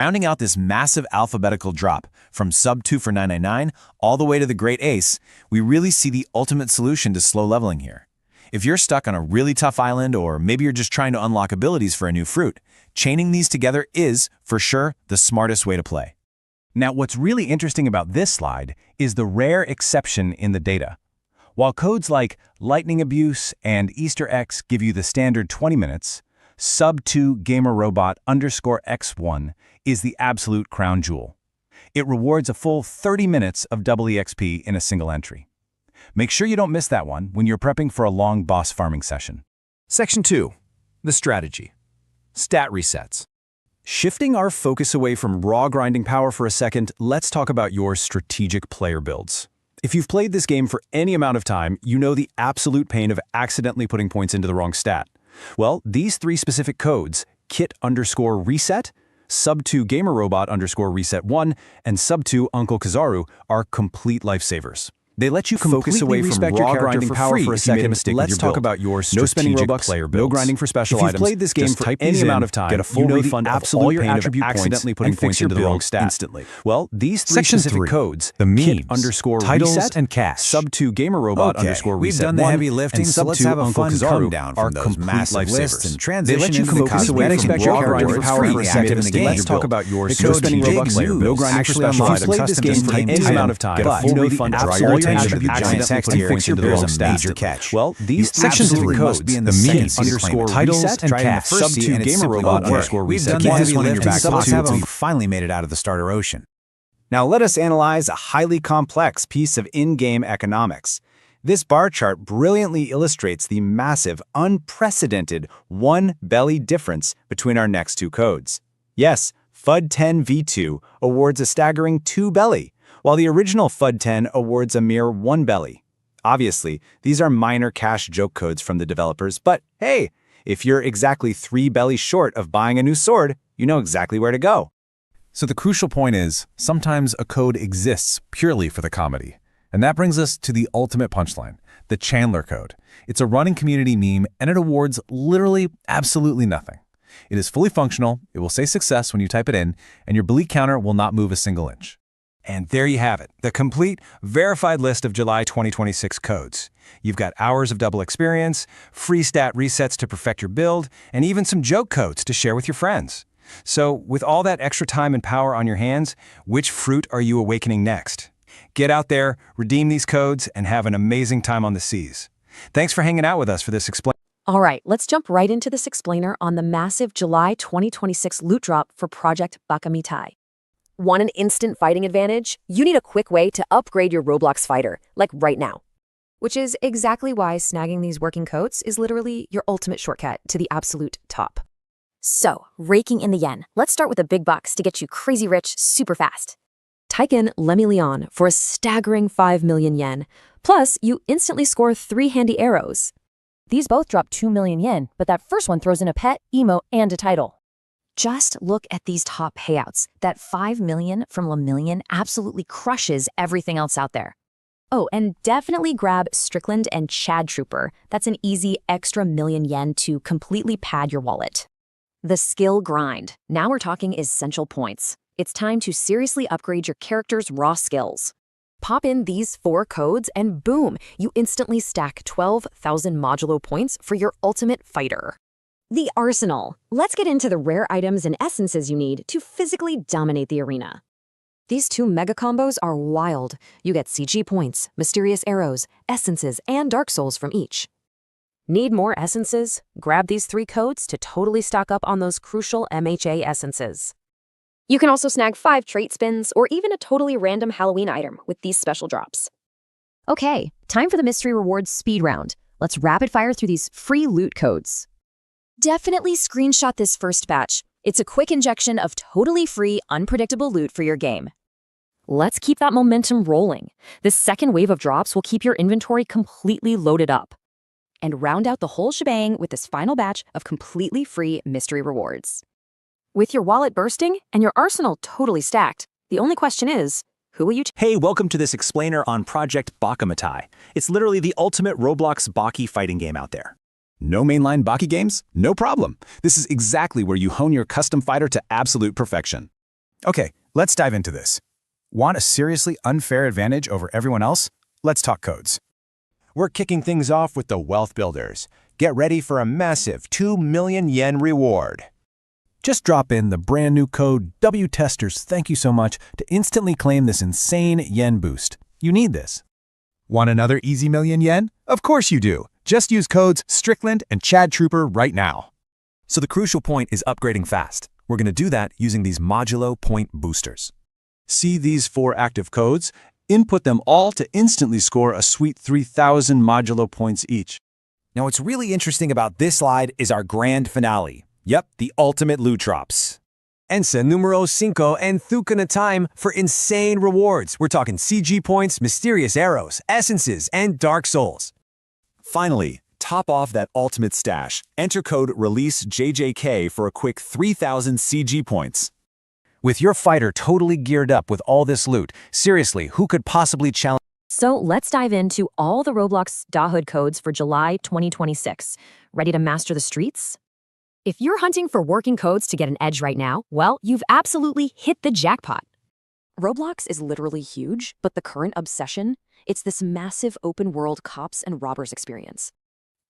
Rounding out this massive alphabetical drop from sub 2 for 999 all the way to the Great Ace, we really see the ultimate solution to slow leveling here. If you're stuck on a really tough island, or maybe you're just trying to unlock abilities for a new fruit, chaining these together is, for sure, the smartest way to play. Now, what's really interesting about this slide is the rare exception in the data. While codes like lightning abuse and Easter eggs give you the standard 20 minutes, sub2 gamerrobot_x1 is the absolute crown jewel. It rewards a full 30 minutes of double EXP in a single entry. Make sure you don't miss that one when you're prepping for a long boss farming session. Section 2. The strategy. Stat resets. Shifting our focus away from raw grinding power for a second, let's talk about your strategic player builds. If you've played this game for any amount of time, you know the absolute pain of accidentally putting points into the wrong stat. Well, these three specific codes, kit_reset, sub2 gamerrobot_reset1, and sub2 Uncle Kizaru, are complete lifesavers. They let you focus away from raw grinding power for a second. Let's talk about your strategic player builds. No grinding for special items. If you've played this game for any amount of time, get a full refund of all your attribute points and fix your build instantly. Well, these three specific codes, the memes, titles, reset, and cash, sub2 gamerrobot_reset1, we've done the heavy lifting, so let's have a fun come down from those massive lists and transition into the cosmetic and raw grinding power for a second in the game. Let's talk about your strategic player build. No grinding for special items. If you've played this game for any amount of time, get a full refund of all your attribute points and fix your build catch. Well, these three codes, the memes, titles, and cash, sub2 gamerrobot_reset. We've done the heavy lifting, so let's have them finally made it out of the starter ocean. Now let us analyze a highly complex piece of in-game economics. This bar chart brilliantly illustrates the massive, unprecedented 1 belly difference between our next two codes. Yes, FUD10 V2 awards a staggering 2 belly, while the original FUD10 awards a mere 1 belly. Obviously, these are minor cash joke codes from the developers, but hey, if you're exactly 3 bellies short of buying a new sword, you know exactly where to go. So the crucial point is, sometimes a code exists purely for the comedy. And that brings us to the ultimate punchline, the Chandler code. It's a running community meme, and it awards literally absolutely nothing. It is fully functional, it will say success when you type it in, and your bleak counter will not move a single inch. And there you have it, the complete, verified list of July 2026 codes. You've got hours of double experience, free stat resets to perfect your build, and even some joke codes to share with your friends. So, with all that extra time and power on your hands, which fruit are you awakening next? Get out there, redeem these codes, and have an amazing time on the seas. Thanks for hanging out with us for this explainer. All right, let's jump right into this explainer on the massive July 2026 loot drop for Project Bakamitai. Want an instant fighting advantage? You need a quick way to upgrade your Roblox fighter, like right now. Which is exactly why snagging these working codes is literally your ultimate shortcut to the absolute top. So, raking in the yen, let's start with the big bucks to get you crazy rich super fast. Type in Lemmy Leon for a staggering 5 million yen. Plus, you instantly score 3 handy arrows. These both drop 2 million yen, but that first one throws in a pet, emote, and a title. Just look at these top payouts. That 5 million from Lemillion absolutely crushes everything else out there. Oh, and definitely grab Strickland and Chad Trooper. That's an easy extra million yen to completely pad your wallet. The skill grind. Now we're talking essential points. It's time to seriously upgrade your character's raw skills. Pop in these 4 codes and boom, you instantly stack 12,000 modulo points for your ultimate fighter. The arsenal. Let's get into the rare items and essences you need to physically dominate the arena. These 2 mega combos are wild. You get CG points, mysterious arrows, essences, and Dark Souls from each. Need more essences? Grab these 3 codes to totally stock up on those crucial MHA essences. You can also snag 5 trait spins or even a totally random Halloween item with these special drops. Okay, time for the mystery rewards speed round. Let's rapid fire through these free loot codes. Definitely screenshot this first batch. It's a quick injection of totally free, unpredictable loot for your game. Let's keep that momentum rolling. This second wave of drops will keep your inventory completely loaded up. And round out the whole shebang with this final batch of completely free mystery rewards. With your wallet bursting and your arsenal totally stacked, the only question is, who will you Hey, welcome to this explainer on Project Bakamitai. It's literally the ultimate Roblox Baki fighting game out there. No mainline Baki games? No problem. This is exactly where you hone your custom fighter to absolute perfection. Okay, let's dive into this. Want a seriously unfair advantage over everyone else? Let's talk codes. We're kicking things off with the Wealth Builders. Get ready for a massive 2 million yen reward. Just drop in the brand new code WTesters, thank you so much, to instantly claim this insane yen boost. You need this. Want another easy million yen? Of course you do. Just use codes Strickland and Chad Trooper right now. So the crucial point is upgrading fast. We're going to do that using these modulo point boosters. See these 4 active codes? Input them all to instantly score a sweet 3,000 modulo points each. Now, what's really interesting about this slide is our grand finale. Yep, the ultimate loot drops. Ensa numero 5 and Thukana time for insane rewards. We're talking CG points, mysterious arrows, essences, and dark souls. Finally, top off that ultimate stash. Enter code RELEASEJJK for a quick 3,000 CG points. With your fighter totally geared up with all this loot, seriously, who could possibly challenge? So let's dive into all the Roblox DAHOod codes for July 2026. Ready to master the streets? If you're hunting for working codes to get an edge right now, well, you've absolutely hit the jackpot. Roblox is literally huge, but the current obsession, it's this massive open-world cops and robbers experience.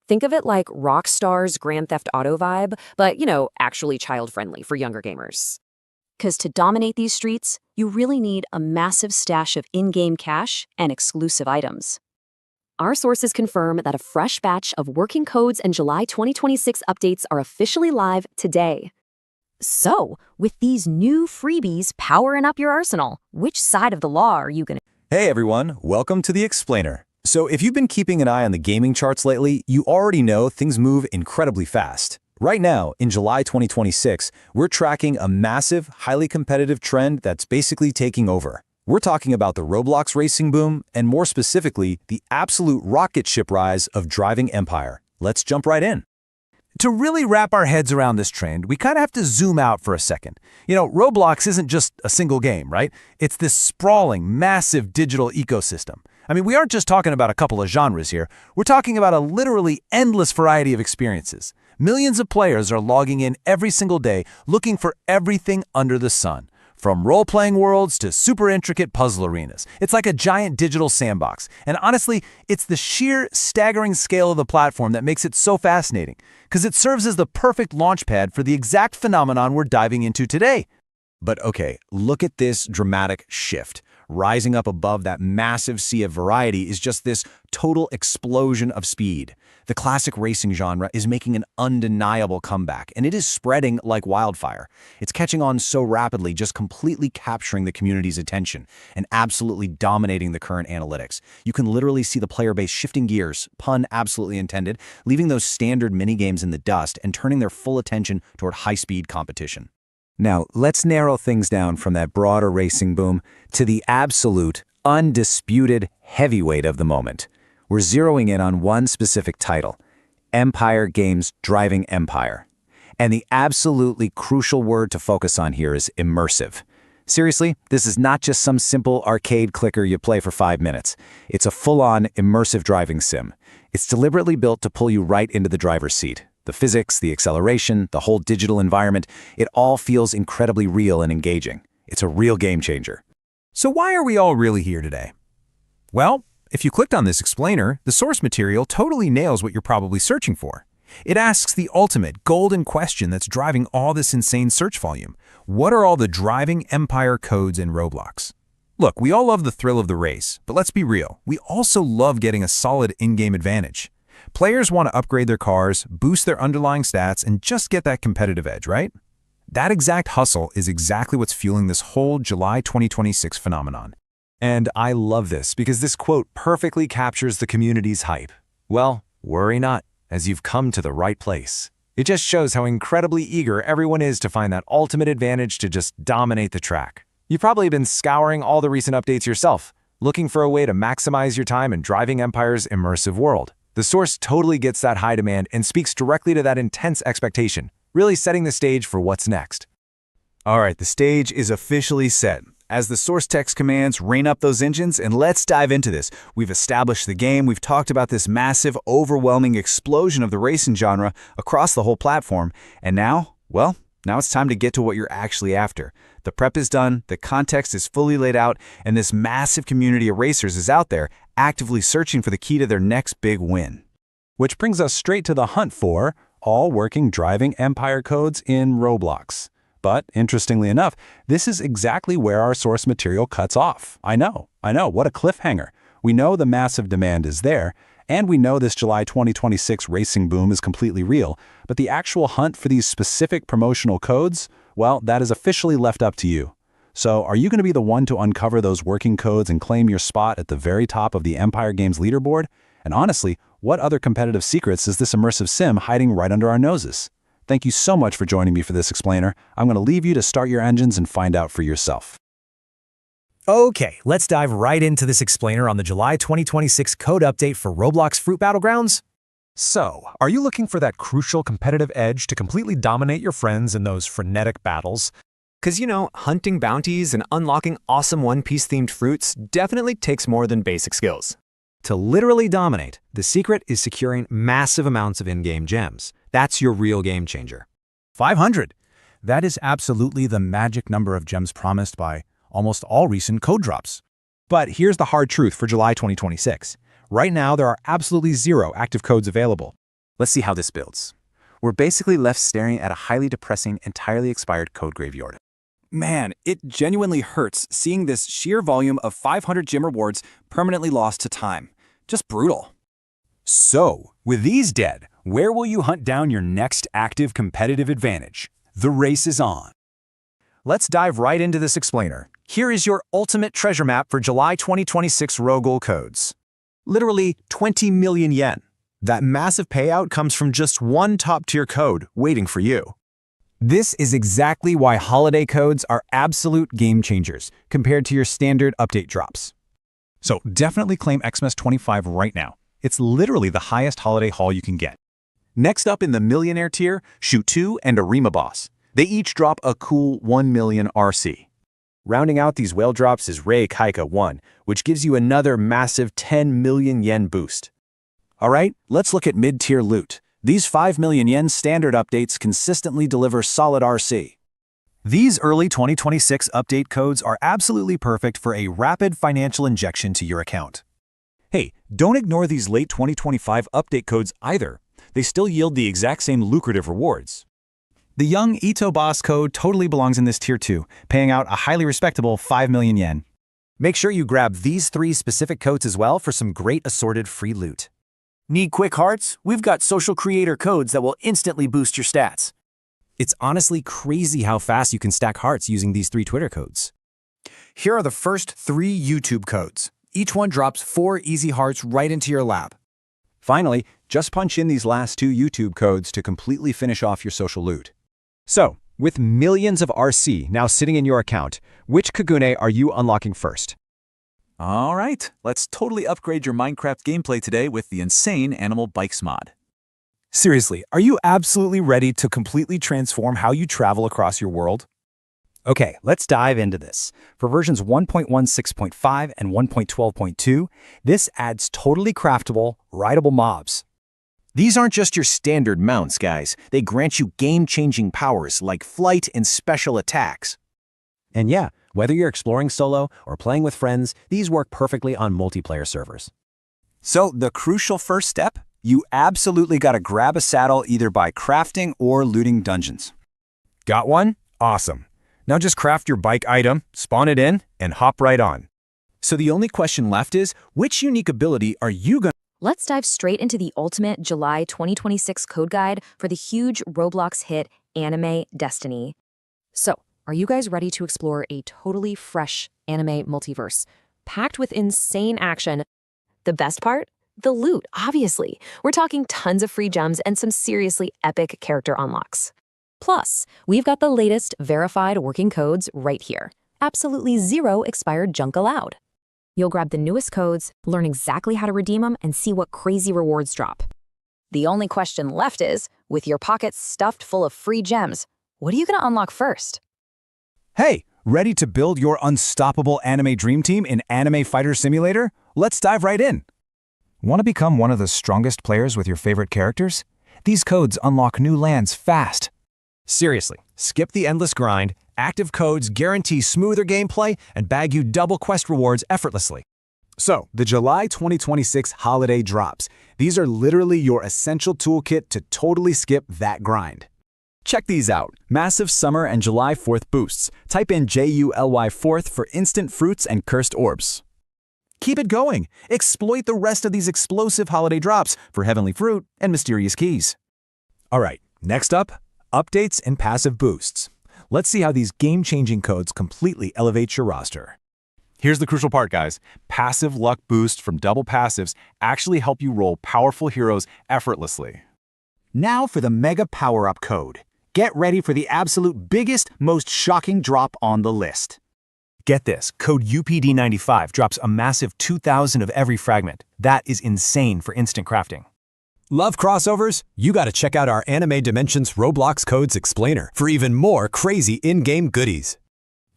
Think of it like Rockstar's Grand Theft Auto vibe, but, actually child-friendly for younger gamers. Because to dominate these streets, you really need a massive stash of in-game cash and exclusive items. Our sources confirm that a fresh batch of working codes and July 2026 updates are officially live today. So, with these new freebies powering up your arsenal, which side of the law are you going to? Hey everyone, welcome to The Explainer. So if you've been keeping an eye on the gaming charts lately, you already know things move incredibly fast. Right now, in July 2026, we're tracking a massive, highly competitive trend that's basically taking over. We're talking about the Roblox racing boom, and more specifically, the absolute rocket ship rise of Driving Empire. Let's jump right in. To really wrap our heads around this trend, we kind of have to zoom out for a second. Roblox isn't just a single game, right? It's this sprawling, massive digital ecosystem. I mean, we aren't just talking about a couple of genres here. We're talking about a literally endless variety of experiences. Millions of players are logging in every single day looking for everything under the sun. From role-playing worlds to super intricate puzzle arenas. It's like a giant digital sandbox. And honestly, it's the sheer staggering scale of the platform that makes it so fascinating, because it serves as the perfect launchpad for the exact phenomenon we're diving into today. But okay, look at this dramatic shift. Rising up above that massive sea of variety is just this total explosion of speed. The classic racing genre is making an undeniable comeback, and it is spreading like wildfire. It's catching on so rapidly, just completely capturing the community's attention and absolutely dominating the current analytics. You can literally see the player base shifting gears, pun absolutely intended, leaving those standard minigames in the dust and turning their full attention toward high-speed competition. Now, let's narrow things down from that broader racing boom to the absolute, undisputed heavyweight of the moment. We're zeroing in on one specific title, Empire Games' Driving Empire. And the absolutely crucial word to focus on here is immersive. Seriously, this is not just some simple arcade clicker you play for 5 minutes. It's a full-on immersive driving sim. It's deliberately built to pull you right into the driver's seat. The physics, the acceleration, the whole digital environment, it all feels incredibly real and engaging. It's a real game changer. So why are we all really here today? Well, if you clicked on this explainer, the source material totally nails what you're probably searching for. It asks the ultimate golden question that's driving all this insane search volume. What are all the Driving Empire codes in Roblox? Look, we all love the thrill of the race, but let's be real. We also love getting a solid in-game advantage. Players want to upgrade their cars, boost their underlying stats, and just get that competitive edge, right? That exact hustle is exactly what's fueling this whole July 2026 phenomenon. And I love this because this quote perfectly captures the community's hype. Well, worry not, as you've come to the right place. It just shows how incredibly eager everyone is to find that ultimate advantage to just dominate the track. You've probably been scouring all the recent updates yourself, looking for a way to maximize your time in Driving Empire's immersive world. The source totally gets that high demand and speaks directly to that intense expectation, really setting the stage for what's next. All right, the stage is officially set. As the source text commands, rein up those engines and let's dive into this. We've established the game, we've talked about this massive, overwhelming explosion of the racing genre across the whole platform, and now, well, now it's time to get to what you're actually after. The prep is done, the context is fully laid out, and this massive community of racers is out there actively searching for the key to their next big win. Which brings us straight to the hunt for all working driving empire codes in Roblox. But interestingly enough, this is exactly where our source material cuts off. I know, what a cliffhanger. We know the massive demand is there, and we know this July 2026 racing boom is completely real, but the actual hunt for these specific promotional codes, well, that is officially left up to you. So are you going to be the one to uncover those working codes and claim your spot at the very top of the Empire Games leaderboard? And honestly, what other competitive secrets is this immersive sim hiding right under our noses? Thank you so much for joining me for this explainer. I'm going to leave you to start your engines and find out for yourself. Okay, let's dive right into this explainer on the July 2026 code update for Roblox Fruit Battlegrounds. So, are you looking for that crucial competitive edge to completely dominate your friends in those frenetic battles? Because, hunting bounties and unlocking awesome One Piece themed fruits definitely takes more than basic skills. To literally dominate, the secret is securing massive amounts of in-game gems. That's your real game changer. 500. That is absolutely the magic number of gems promised by almost all recent code drops. But here's the hard truth for July 2026. Right now, there are absolutely 0 active codes available. Let's see how this builds. We're basically left staring at a highly depressing, entirely expired code graveyard. Man, it genuinely hurts seeing this sheer volume of 500 gem rewards permanently lost to time. Just brutal. So, with these dead, where will you hunt down your next active competitive advantage? The race is on. Let's dive right into this explainer. Here is your ultimate treasure map for July 2026 Rogol codes. Literally 20 million yen. That massive payout comes from just one top-tier code waiting for you. This is exactly why holiday codes are absolute game changers compared to your standard update drops. So definitely claim Xmas 25 right now. It's literally the highest holiday haul you can get. Next up in the millionaire tier, Shoot 2 and Arima Boss. They each drop a cool 1 million RC. Rounding out these whale drops is Rei Kaika 1, which gives you another massive 10 million yen boost. Alright, let's look at mid-tier loot. These 5 million yen standard updates consistently deliver solid RC. These early 2026 update codes are absolutely perfect for a rapid financial injection to your account. Hey, don't ignore these late 2025 update codes either. They still yield the exact same lucrative rewards. The young Ito Boss code totally belongs in this tier 2, paying out a highly respectable 5 million yen. Make sure you grab these 3 specific codes as well for some great assorted free loot. Need quick hearts? We've got social creator codes that will instantly boost your stats. It's honestly crazy how fast you can stack hearts using these 3 Twitter codes. Here are the first 3 YouTube codes. Each one drops 4 easy hearts right into your lap. Finally, just punch in these last 2 YouTube codes to completely finish off your social loot. So, with millions of RC now sitting in your account, which Kagune are you unlocking first? All right, let's totally upgrade your Minecraft gameplay today with the insane Animal Bikes mod. Seriously, are you absolutely ready to completely transform how you travel across your world? Okay, let's dive into this. For versions 1.16.5 and 1.12.2, this adds totally craftable, rideable mobs. These aren't just your standard mounts, guys. They grant you game-changing powers like flight and special attacks. And yeah, whether you're exploring solo or playing with friends, these work perfectly on multiplayer servers. So the crucial first step? You absolutely gotta grab a saddle either by crafting or looting dungeons. Got one? Awesome. Now just craft your bike item, spawn it in, and hop right on. So the only question left is, which unique ability are you gonna— Let's dive straight into the ultimate July 2026 code guide for the huge Roblox hit Anime Destiny. So, are you guys ready to explore a totally fresh anime multiverse, packed with insane action? The best part? The loot, obviously. We're talking tons of free gems and some seriously epic character unlocks. Plus, we've got the latest verified working codes right here. Absolutely 0 expired junk allowed. You'll grab the newest codes, learn exactly how to redeem them, and see what crazy rewards drop. The only question left is, with your pockets stuffed full of free gems, what are you gonna unlock first? Hey, ready to build your unstoppable anime dream team in Anime Fighter Simulator? Let's dive right in. Want to become one of the strongest players with your favorite characters? These codes unlock new lands fast. Seriously, skip the endless grind, Active codes guarantee smoother gameplay and bag you double quest rewards effortlessly. So, the July 2026 holiday drops. These are literally your essential toolkit to totally skip that grind. Check these out. Massive Summer and July 4th boosts. Type in JULY 4th for instant fruits and cursed orbs. Keep it going. Exploit the rest of these explosive holiday drops for heavenly fruit and mysterious keys. All right, next up, updates and passive boosts. Let's see how these game-changing codes completely elevate your roster. Here's the crucial part, guys. Passive luck boosts from double passives actually help you roll powerful heroes effortlessly. Now for the Mega Power-Up code. Get ready for the absolute biggest, most shocking drop on the list. Get this, code UPD95 drops a massive 2,000 of every fragment. That is insane for instant crafting. Love crossovers? You gotta check out our Anime Dimensions Roblox Codes Explainer for even more crazy in-game goodies.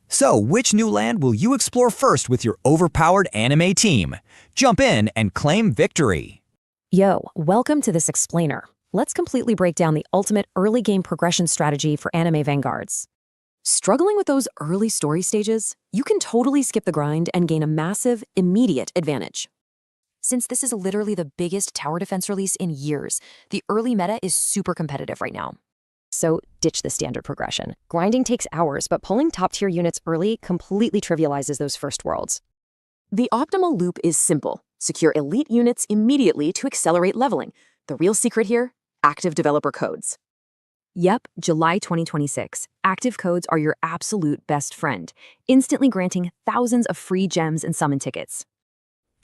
So, which new land will you explore first with your overpowered anime team? Jump in and claim victory. Yo, welcome to this explainer. Let's completely break down the ultimate early game progression strategy for anime vanguards. Struggling with those early story stages? You can totally skip the grind and gain a massive, immediate advantage. Since this is literally the biggest tower defense release in years, the early meta is super competitive right now. So ditch the standard progression. Grinding takes hours, but pulling top-tier units early completely trivializes those first worlds. The optimal loop is simple. Secure elite units immediately to accelerate leveling. The real secret here? Active developer codes. Yep, July 2026. Active codes are your absolute best friend, instantly granting thousands of free gems and summon tickets.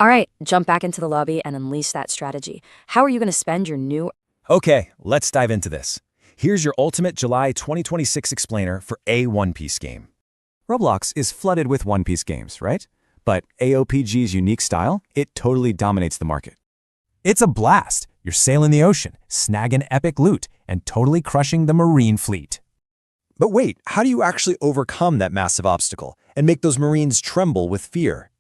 All right, jump back into the lobby and unleash that strategy. How are you going to spend your new... Okay, let's dive into this. Here's your ultimate July 2026 explainer for a One Piece game. Roblox is flooded with One Piece games, right? But AOPG's unique style, it totally dominates the market. It's a blast. You're sailing the ocean, snagging epic loot, and totally crushing the marine fleet. But wait, how do you actually overcome that massive obstacle and make those marines tremble with fear?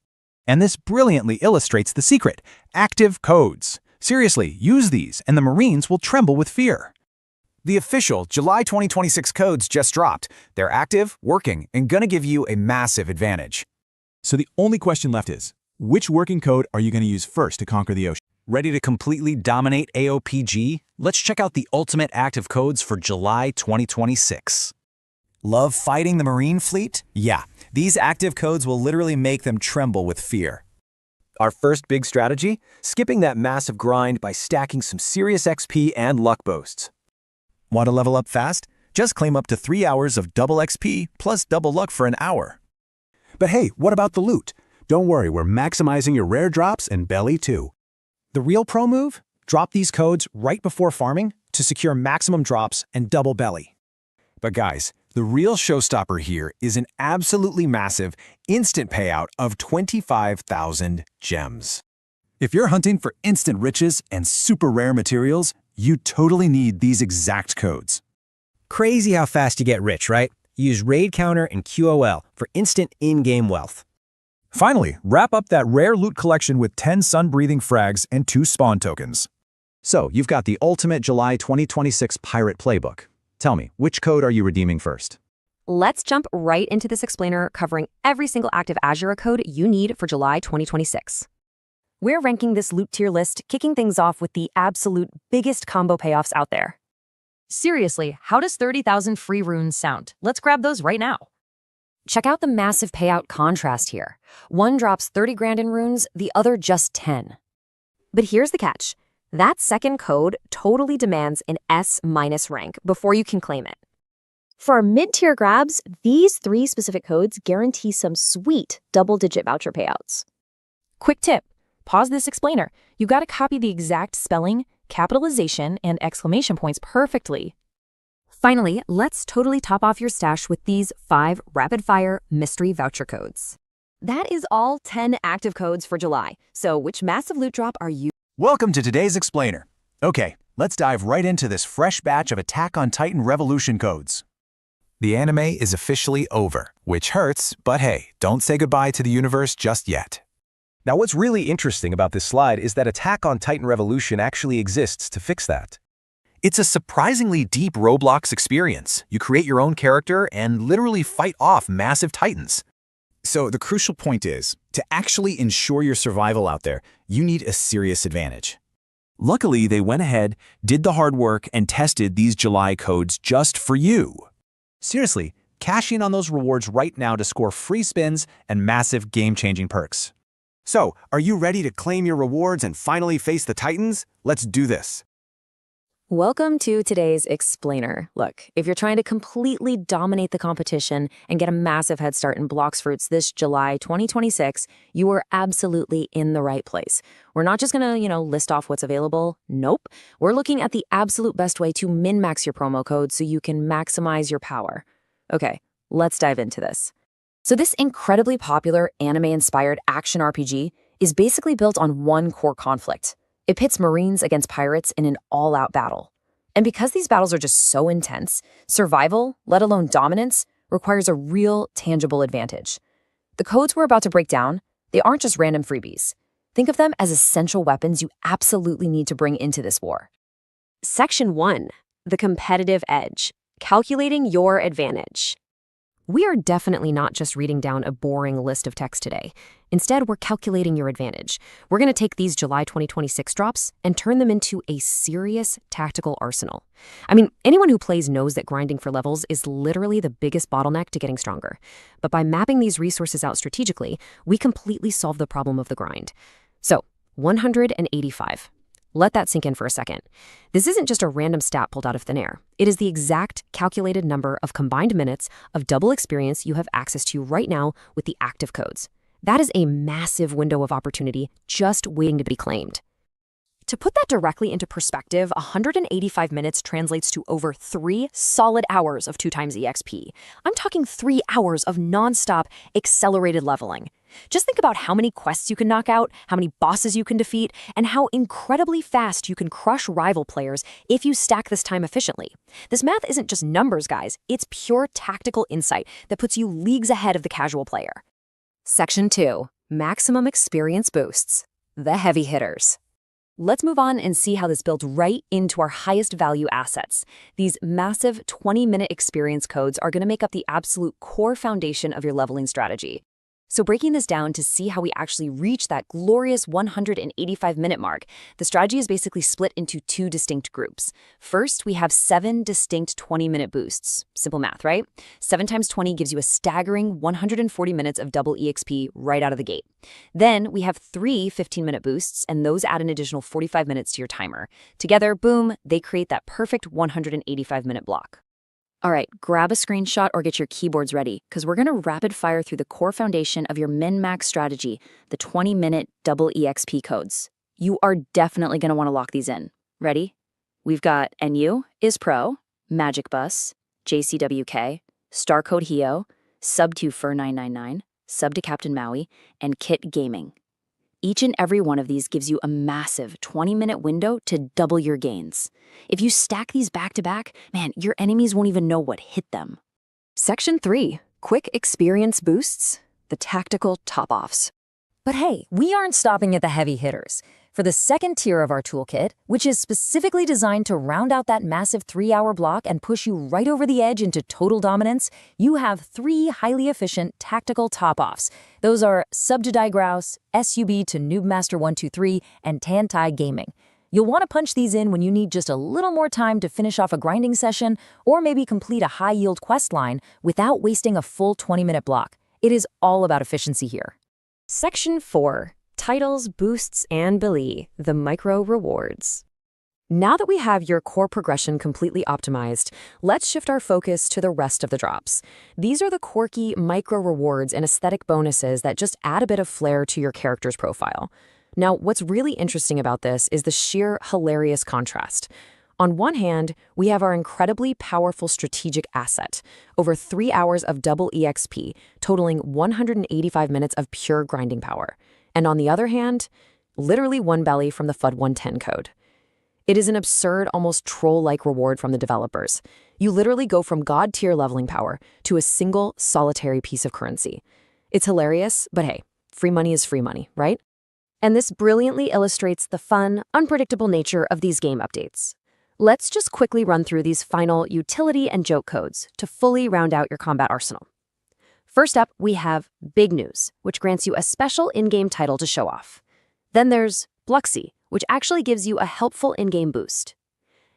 And this brilliantly illustrates the secret: active codes. Seriously, use these and the marines will tremble with fear. The official July 2026 codes just dropped. They're active, working, and gonna give you a massive advantage. So the only question left is, which working code are you going to use first to conquer the ocean? Ready to completely dominate AOPG? Let's check out the ultimate active codes for July 2026. Love fighting the marine fleet? Yeah, these active codes will literally make them tremble with fear. Our first big strategy? Skipping that massive grind by stacking some serious XP and luck boasts. Want to level up fast? Just claim up to 3 hours of double XP plus double luck for an hour. But hey, what about the loot? Don't worry, we're maximizing your rare drops and belly too. The real pro move? Drop these codes right before farming to secure maximum drops and double belly. But guys, the real showstopper here is an absolutely massive instant payout of 25,000 gems. If you're hunting for instant riches and super rare materials, you totally need these exact codes. Crazy how fast you get rich, right? Use Raid Counter and QOL for instant in-game wealth. Finally, wrap up that rare loot collection with 10 sun-breathing frags and 2 spawn tokens. So, you've got the ultimate July 2026 pirate playbook. Tell me, which code are you redeeming first? Let's jump right into this explainer covering every single active Azure code you need for July 2026. We're ranking this loot tier list, kicking things off with the absolute biggest combo payoffs out there. Seriously, how does 30,000 free runes sound? Let's grab those right now. Check out the massive payout contrast here. One drops 30 grand in runes, the other just 10. But here's the catch. That second code totally demands an S- rank before you can claim it. For our mid-tier grabs, these 3 specific codes guarantee some sweet double-digit voucher payouts. Quick tip, pause this explainer. You gotta copy the exact spelling, capitalization, and exclamation points perfectly. Finally, let's totally top off your stash with these 5 rapid-fire mystery voucher codes. That is all 10 active codes for July. So which massive loot drop are you? Welcome to today's explainer. Okay, let's dive right into this fresh batch of Attack on Titan Revolution codes. The anime is officially over, which hurts, but hey, don't say goodbye to the universe just yet. Now what's really interesting about this slide is that Attack on Titan Revolution actually exists to fix that. It's a surprisingly deep Roblox experience. You create your own character and literally fight off massive titans. So the crucial point is, to actually ensure your survival out there, you need a serious advantage. Luckily, they went ahead, did the hard work, and tested these July codes just for you. Seriously, cash in on those rewards right now to score free spins and massive game-changing perks. So, are you ready to claim your rewards and finally face the Titans? Let's do this. Welcome to today's explainer. Look, if you're trying to completely dominate the competition and get a massive head start in Blox Fruits this July 2026, you are absolutely in the right place. We're not just gonna, list off what's available. Nope. We're looking at the absolute best way to min-max your promo code so you can maximize your power. Okay, let's dive into this. So this incredibly popular anime-inspired action RPG is basically built on one core conflict. It pits Marines against pirates in an all-out battle. And because these battles are just so intense, survival, let alone dominance, requires a real, tangible advantage. The codes we're about to break down, they aren't just random freebies. Think of them as essential weapons you absolutely need to bring into this war. Section 1. The Competitive Edge. Calculating your advantage. We are definitely not just reading down a boring list of text today. Instead, we're calculating your advantage. We're going to take these July 2026 drops and turn them into a serious tactical arsenal. I mean, anyone who plays knows that grinding for levels is literally the biggest bottleneck to getting stronger. But by mapping these resources out strategically, we completely solve the problem of the grind. So, 185. Let that sink in for a second. This isn't just a random stat pulled out of thin air. It is the exact calculated number of combined minutes of double experience you have access to right now with the active codes. That is a massive window of opportunity just waiting to be claimed. To put that directly into perspective, 185 minutes translates to over 3 solid hours of 2 times EXP. I'm talking 3 hours of nonstop accelerated leveling. Just think about how many quests you can knock out, how many bosses you can defeat, and how incredibly fast you can crush rival players if you stack this time efficiently. This math isn't just numbers, guys. It's pure tactical insight that puts you leagues ahead of the casual player. Section 2. Maximum Experience Boosts. The Heavy Hitters. Let's move on and see how this builds right into our highest value assets. These massive 20-minute experience codes are going to make up the absolute core foundation of your leveling strategy. So breaking this down to see how we actually reach that glorious 185-minute mark, the strategy is basically split into 2 distinct groups. First, we have 7 distinct 20-minute boosts. Simple math, right? 7 times 20 gives you a staggering 140 minutes of double EXP right out of the gate. Then we have 3 15-minute boosts, and those add an additional 45 minutes to your timer. Together, boom, they create that perfect 185-minute block. All right, grab a screenshot or get your keyboards ready, because we're going to rapid fire through the core foundation of your min-max strategy, the 20-minute double EXP codes. You are definitely going to want to lock these in. Ready? We've got NU is Pro, Magic Bus, JCWK, Star Code Hio, Sub to Fur 999, Sub to Captain Maui, and Kit Gaming. Each and every one of these gives you a massive 20-minute window to double your gains. If you stack these back to back, man, your enemies won't even know what hit them. Section 3. Quick Experience Boosts, the Tactical Top-Offs. But hey, we aren't stopping at the heavy hitters. For the second tier of our toolkit, which is specifically designed to round out that massive 3-hour block and push you right over the edge into total dominance, you have 3 highly efficient tactical top-offs. Those are Sub to Digrouse, SUB to Noobmaster123, and Tantai Gaming. You'll want to punch these in when you need just a little more time to finish off a grinding session or maybe complete a high-yield quest line without wasting a full 20-minute block. It is all about efficiency here. Section 4. Titles, Boosts, and Billy, the Micro Rewards. Now that we have your core progression completely optimized, let's shift our focus to the rest of the drops. These are the quirky micro rewards and aesthetic bonuses that just add a bit of flair to your character's profile. Now, what's really interesting about this is the sheer hilarious contrast. On one hand, we have our incredibly powerful strategic asset, over 3 hours of double EXP, totaling 185 minutes of pure grinding power. And on the other hand, literally 1 belly from the FUD 110 code. It is an absurd, almost troll-like reward from the developers. You literally go from god-tier leveling power to a single, solitary piece of currency. It's hilarious, but hey, free money is free money, right? And this brilliantly illustrates the fun, unpredictable nature of these game updates. Let's just quickly run through these final utility and joke codes to fully round out your combat arsenal. First up, we have Big News, which grants you a special in-game title to show off. Then there's Bluxy, which actually gives you a helpful in-game boost.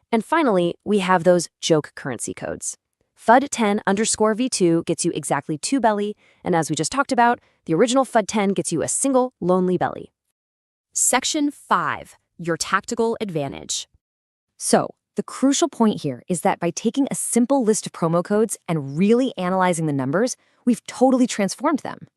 And finally, we have those joke currency codes. FUD10_V2 gets you exactly 2 belly, and as we just talked about, the original FUD10 gets you a single lonely belly. Section 5. Your tactical advantage. So, the crucial point here is that by taking a simple list of promo codes and really analyzing the numbers, we've totally transformed them.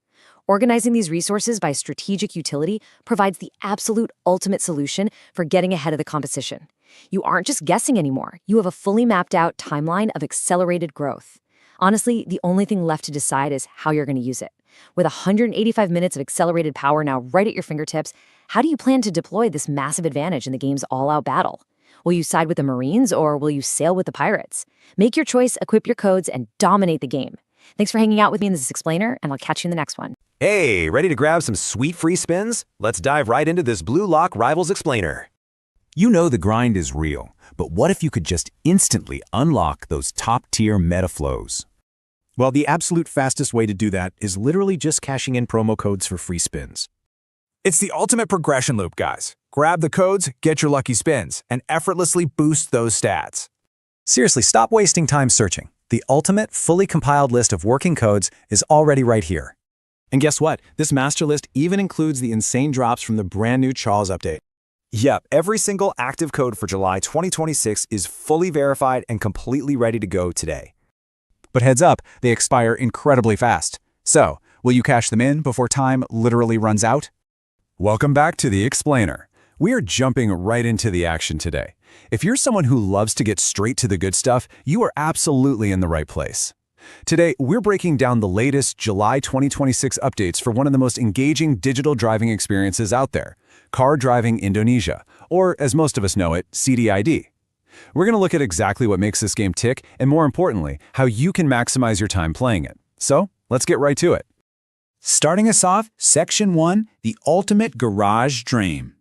Organizing these resources by strategic utility provides the absolute ultimate solution for getting ahead of the competition. You aren't just guessing anymore. You have a fully mapped out timeline of accelerated growth. Honestly, the only thing left to decide is how you're going to use it. With 185 minutes of accelerated power now right at your fingertips, how do you plan to deploy this massive advantage in the game's all-out battle? Will you side with the Marines or will you sail with the pirates? Make your choice, equip your codes, and dominate the game. Thanks for hanging out with me in this explainer, and I'll catch you in the next one. Hey, ready to grab some sweet free spins? Let's dive right into this Blue Lock Rivals Explainer. You know the grind is real, but what if you could just instantly unlock those top-tier meta flows? Well, the absolute fastest way to do that is literally just cashing in promo codes for free spins. It's the ultimate progression loop, guys. Grab the codes, get your lucky spins, and effortlessly boost those stats. Seriously, stop wasting time searching. The ultimate, fully compiled list of working codes is already right here. And guess what? This master list even includes the insane drops from the brand new Charles update. Yep, every single active code for July 2026 is fully verified and completely ready to go today. But heads up, they expire incredibly fast. So, will you cash them in before time literally runs out? Welcome back to the Explainer. We are jumping right into the action today. If you're someone who loves to get straight to the good stuff, you are absolutely in the right place. Today, we're breaking down the latest July 2026 updates for one of the most engaging digital driving experiences out there, Car Driving Indonesia, or as most of us know it, CDID. We're going to look at exactly what makes this game tick, and more importantly, how you can maximize your time playing it. So, let's get right to it. Starting us off, Section 1, the ultimate garage dream.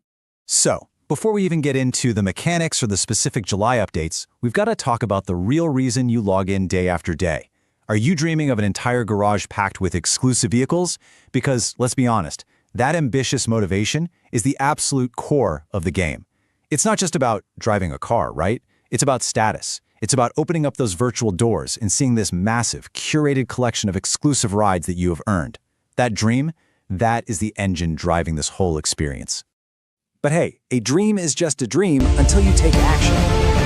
So, before we even get into the mechanics or the specific July updates, we've got to talk about the real reason you log in day after day. Are you dreaming of an entire garage packed with exclusive vehicles? Because, let's be honest, that ambitious motivation is the absolute core of the game. It's not just about driving a car, right? It's about status. It's about opening up those virtual doors and seeing this massive, curated collection of exclusive rides that you have earned. That dream, that is the engine driving this whole experience. But hey, a dream is just a dream until you take action.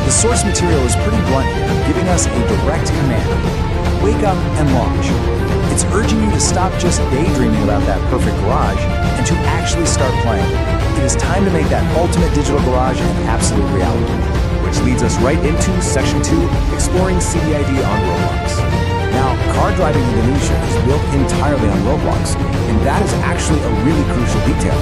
The source material is pretty blunt here, giving us a direct command. Wake up and launch. It's urging you to stop just daydreaming about that perfect garage and to actually start playing. It is time to make that ultimate digital garage an absolute reality. Which leads us right into Section 2, exploring CDID on Roblox. Now, Car Driving Indonesia is built entirely on Roblox, and that is actually a really crucial detail.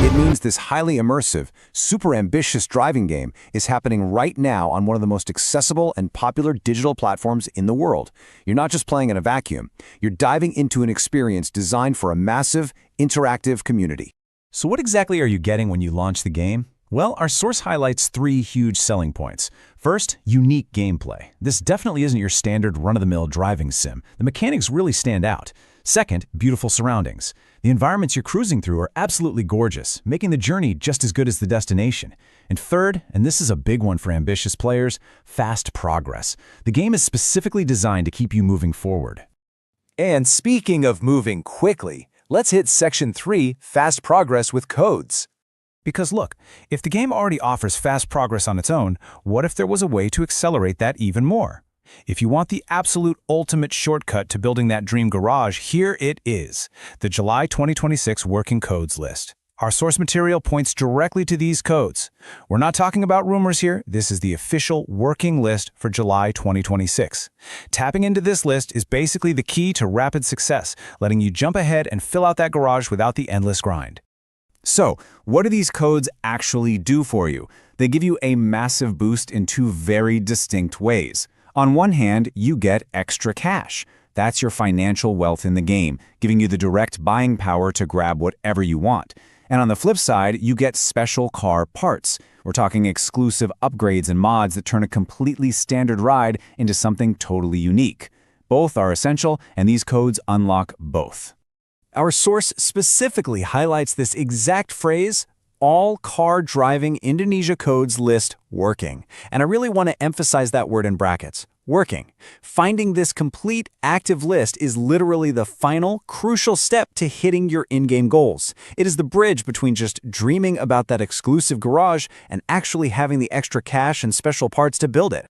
It means this highly immersive, super ambitious driving game is happening right now on one of the most accessible and popular digital platforms in the world. You're not just playing in a vacuum, you're diving into an experience designed for a massive, interactive community. So what exactly are you getting when you launch the game? Well, our source highlights 3 huge selling points. First, unique gameplay. This definitely isn't your standard run-of-the-mill driving sim. The mechanics really stand out. Second, beautiful surroundings. The environments you're cruising through are absolutely gorgeous, making the journey just as good as the destination. And third, and this is a big one for ambitious players, fast progress. The game is specifically designed to keep you moving forward. And speaking of moving quickly, let's hit Section 3, fast progress with codes. Because look, if the game already offers fast progress on its own, what if there was a way to accelerate that even more? If you want the absolute ultimate shortcut to building that dream garage, here it is, the July 2026 Working Codes list. Our source material points directly to these codes. We're not talking about rumors here. This is the official working list for July 2026. Tapping into this list is basically the key to rapid success, letting you jump ahead and fill out that garage without the endless grind. So, what do these codes actually do for you? They give you a massive boost in 2 very distinct ways. On one hand, you get extra cash. That's your financial wealth in the game, giving you the direct buying power to grab whatever you want. And on the flip side, you get special car parts. We're talking exclusive upgrades and mods that turn a completely standard ride into something totally unique. Both are essential, and these codes unlock both. Our source specifically highlights this exact phrase, all car driving Indonesia codes list working. And I really want to emphasize that word in brackets, working. Finding this complete active list is literally the final, crucial step to hitting your in-game goals. It is the bridge between just dreaming about that exclusive garage and actually having the extra cash and special parts to build it.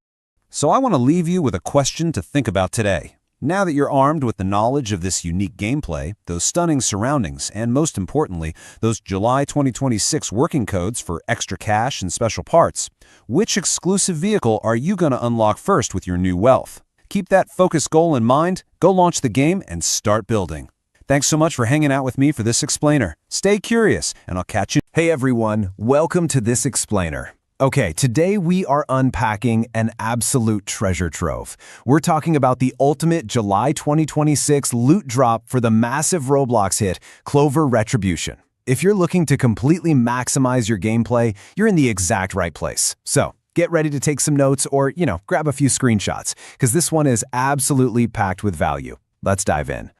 So I want to leave you with a question to think about today. Now that you're armed with the knowledge of this unique gameplay, those stunning surroundings, and most importantly, those July 2026 working codes for extra cash and special parts, which exclusive vehicle are you going to unlock first with your new wealth? Keep that focused goal in mind, go launch the game, and start building. Thanks so much for hanging out with me for this explainer. Stay curious, and I'll catch you. Hey everyone, welcome to this explainer. Okay, today we are unpacking an absolute treasure trove. We're talking about the ultimate July 2026 loot drop for the massive Roblox hit, Clover Retribution. If you're looking to completely maximize your gameplay, you're in the exact right place. So, get ready to take some notes or, grab a few screenshots, because this one is absolutely packed with value. Let's dive in.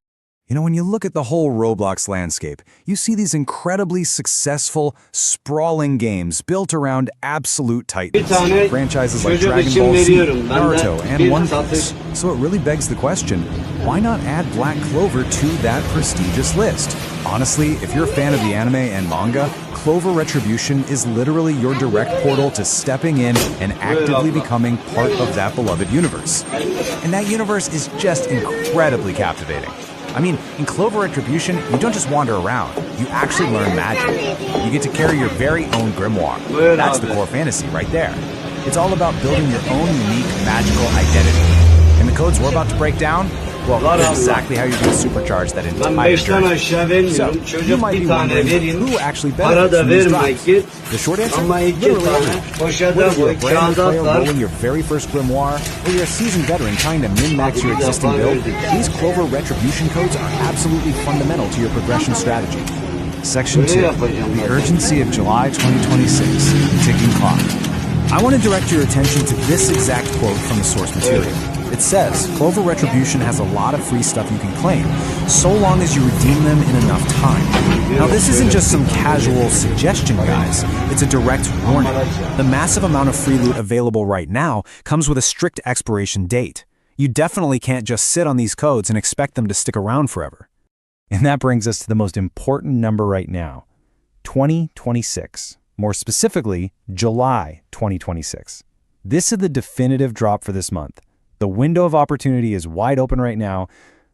When you look at the whole Roblox landscape, you see these incredibly successful, sprawling games built around absolute titans. Franchises like Dragon Ball Z, Naruto, and One Piece. So it really begs the question, why not add Black Clover to that prestigious list? Honestly, if you're a fan of the anime and manga, Clover Retribution is literally your direct portal to stepping in and actively becoming part of that beloved universe. And that universe is just incredibly captivating. In Clover Retribution, you don't just wander around, you actually learn magic. You get to carry your very own grimoire. That's the core fantasy right there. It's all about building your own unique magical identity. And the codes we're about to break down, well, that's exactly how you're going to supercharge that entire journey. So, you might be wondering who actually benefits from these drops. The short answer? Literally everyone. Whether you're a brand new player rolling your very first grimoire, or you're a seasoned veteran trying to min-max your existing build, these Clover Retribution codes are absolutely fundamental to your progression strategy. Section 2. The urgency of July 2026. Ticking clock. I want to direct your attention to this exact quote from the source material. It says, Clover Retribution has a lot of free stuff you can claim, so long as you redeem them in enough time. Now, this isn't just some casual suggestion, guys. It's a direct warning. The massive amount of free loot available right now comes with a strict expiration date. You definitely can't just sit on these codes and expect them to stick around forever. And that brings us to the most important number right now, 2026. More specifically, July 2026. This is the definitive drop for this month. The window of opportunity is wide open right now,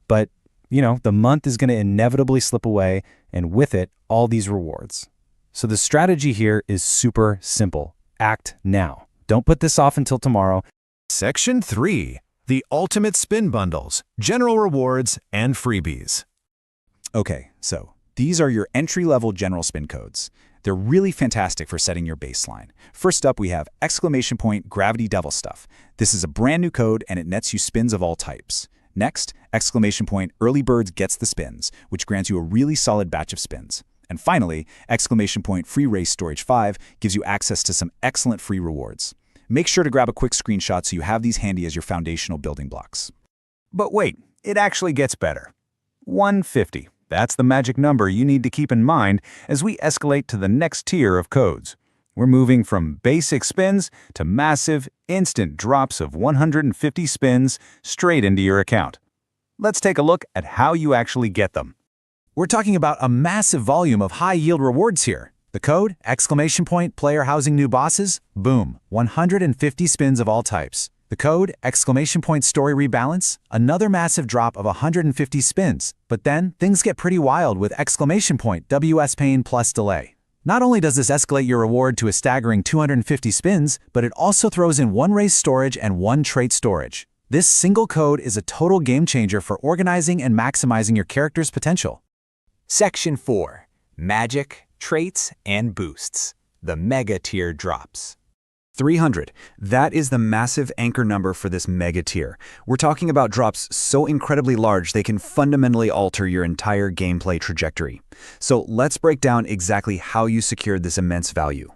but, the month is going to inevitably slip away, and with it, all these rewards. So the strategy here is super simple. Act now. Don't put this off until tomorrow. Section 3. The Ultimate Spin Bundles, General Rewards, and Freebies. Okay, so these are your entry-level general spin codes. They're really fantastic for setting your baseline. First up, we have Gravity Devil Stuff. This is a brand new code and it nets you spins of all types. Next, Early Birds Gets the Spins, which grants you a really solid batch of spins. And finally, Free Race Storage 5 gives you access to some excellent free rewards. Make sure to grab a quick screenshot so you have these handy as your foundational building blocks. But wait, it actually gets better. 150. That's the magic number you need to keep in mind as we escalate to the next tier of codes. We're moving from basic spins to massive, instant drops of 150 spins straight into your account. Let's take a look at how you actually get them. We're talking about a massive volume of high-yield rewards here. The code, player housing new bosses, boom, 150 spins of all types. The code, story rebalance, another massive drop of 150 spins. But then, things get pretty wild with WS Pain plus delay. Not only does this escalate your reward to a staggering 250 spins, but it also throws in 1 race storage and 1 trait storage. This single code is a total game changer for organizing and maximizing your character's potential. Section 4. Magic, Traits, and Boosts. The Mega Tier Drops. 300. That is the massive anchor number for this mega tier. We're talking about drops so incredibly large they can fundamentally alter your entire gameplay trajectory. So let's break down exactly how you secured this immense value.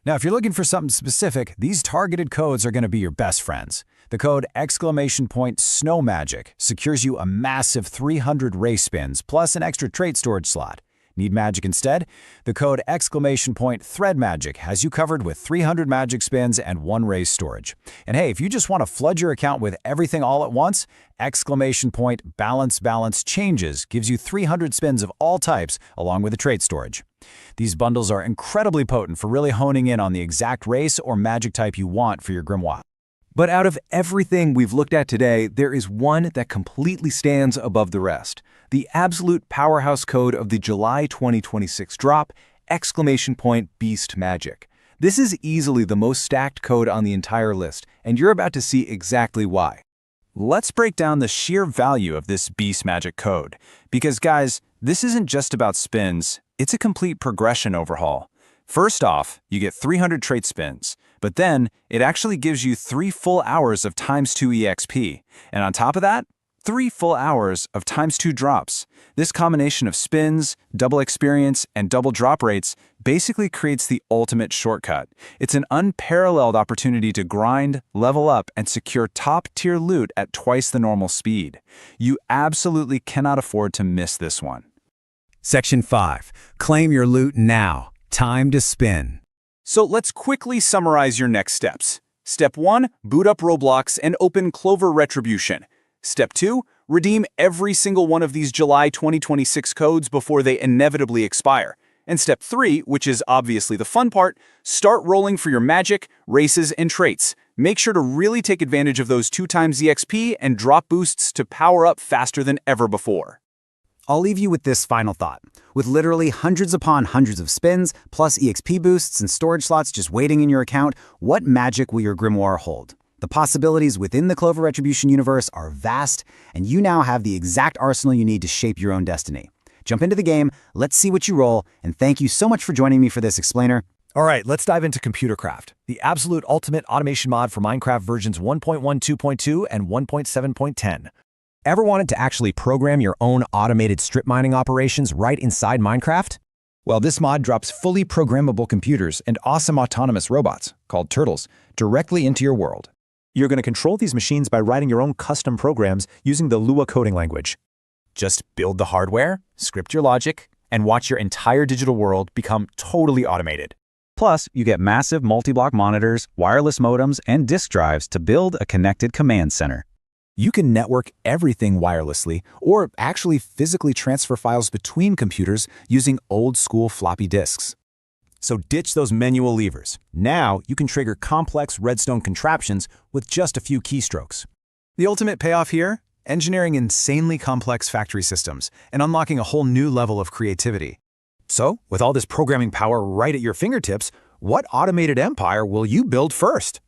Now, if you're looking for something specific, these targeted codes are going to be your best friends. The code !SnowMagic secures you a massive 300 race spins plus an extra trait storage slot. Need magic instead? The code !ThreadMagic has you covered with 300 magic spins and 1 race storage. And hey, if you just want to flood your account with everything all at once, !Balance Changes gives you 300 spins of all types along with the trait storage. These bundles are incredibly potent for really honing in on the exact race or magic type you want for your grimoire. But out of everything we've looked at today, there is one that completely stands above the rest. The absolute powerhouse code of the July 2026 drop, !Beast Magic. This is easily the most stacked code on the entire list, and you're about to see exactly why. Let's break down the sheer value of this Beast Magic code. Because guys, this isn't just about spins, it's a complete progression overhaul. First off, you get 300 trait spins, but then it actually gives you 3 full hours of ×2 EXP. And on top of that, 3 full hours of ×2 drops. This combination of spins, double experience, and double drop rates basically creates the ultimate shortcut. It's an unparalleled opportunity to grind, level up, and secure top-tier loot at twice the normal speed. You absolutely cannot afford to miss this one. Section 5. Claim your loot now. Time to spin. So let's quickly summarize your next steps. Step 1, boot up Roblox and open Clover Retribution. Step 2, redeem every single one of these July 2026 codes before they inevitably expire. And step 3, which is obviously the fun part, start rolling for your magic, races, and traits. Make sure to really take advantage of those 2 times EXP and drop boosts to power up faster than ever before. I'll leave you with this final thought. With literally hundreds upon hundreds of spins, plus EXP boosts and storage slots just waiting in your account, what magic will your grimoire hold? The possibilities within the Clover Retribution universe are vast, and you now have the exact arsenal you need to shape your own destiny. Jump into the game, let's see what you roll, and thank you so much for joining me for this explainer. All right, let's dive into Computercraft, the absolute ultimate automation mod for Minecraft versions 1.12.2 and 1.7.10. Ever wanted to actually program your own automated strip mining operations right inside Minecraft? Well, this mod drops fully programmable computers and awesome autonomous robots, called turtles, directly into your world. You're going to control these machines by writing your own custom programs using the Lua coding language. Just build the hardware, script your logic, and watch your entire digital world become totally automated. Plus, you get massive multi-block monitors, wireless modems, and disk drives to build a connected command center. You can network everything wirelessly or actually physically transfer files between computers using old-school floppy disks. So ditch those manual levers. Now you can trigger complex redstone contraptions with just a few keystrokes. The ultimate payoff here? Engineering insanely complex factory systems and unlocking a whole new level of creativity. So, with all this programming power right at your fingertips, what automated empire will you build first?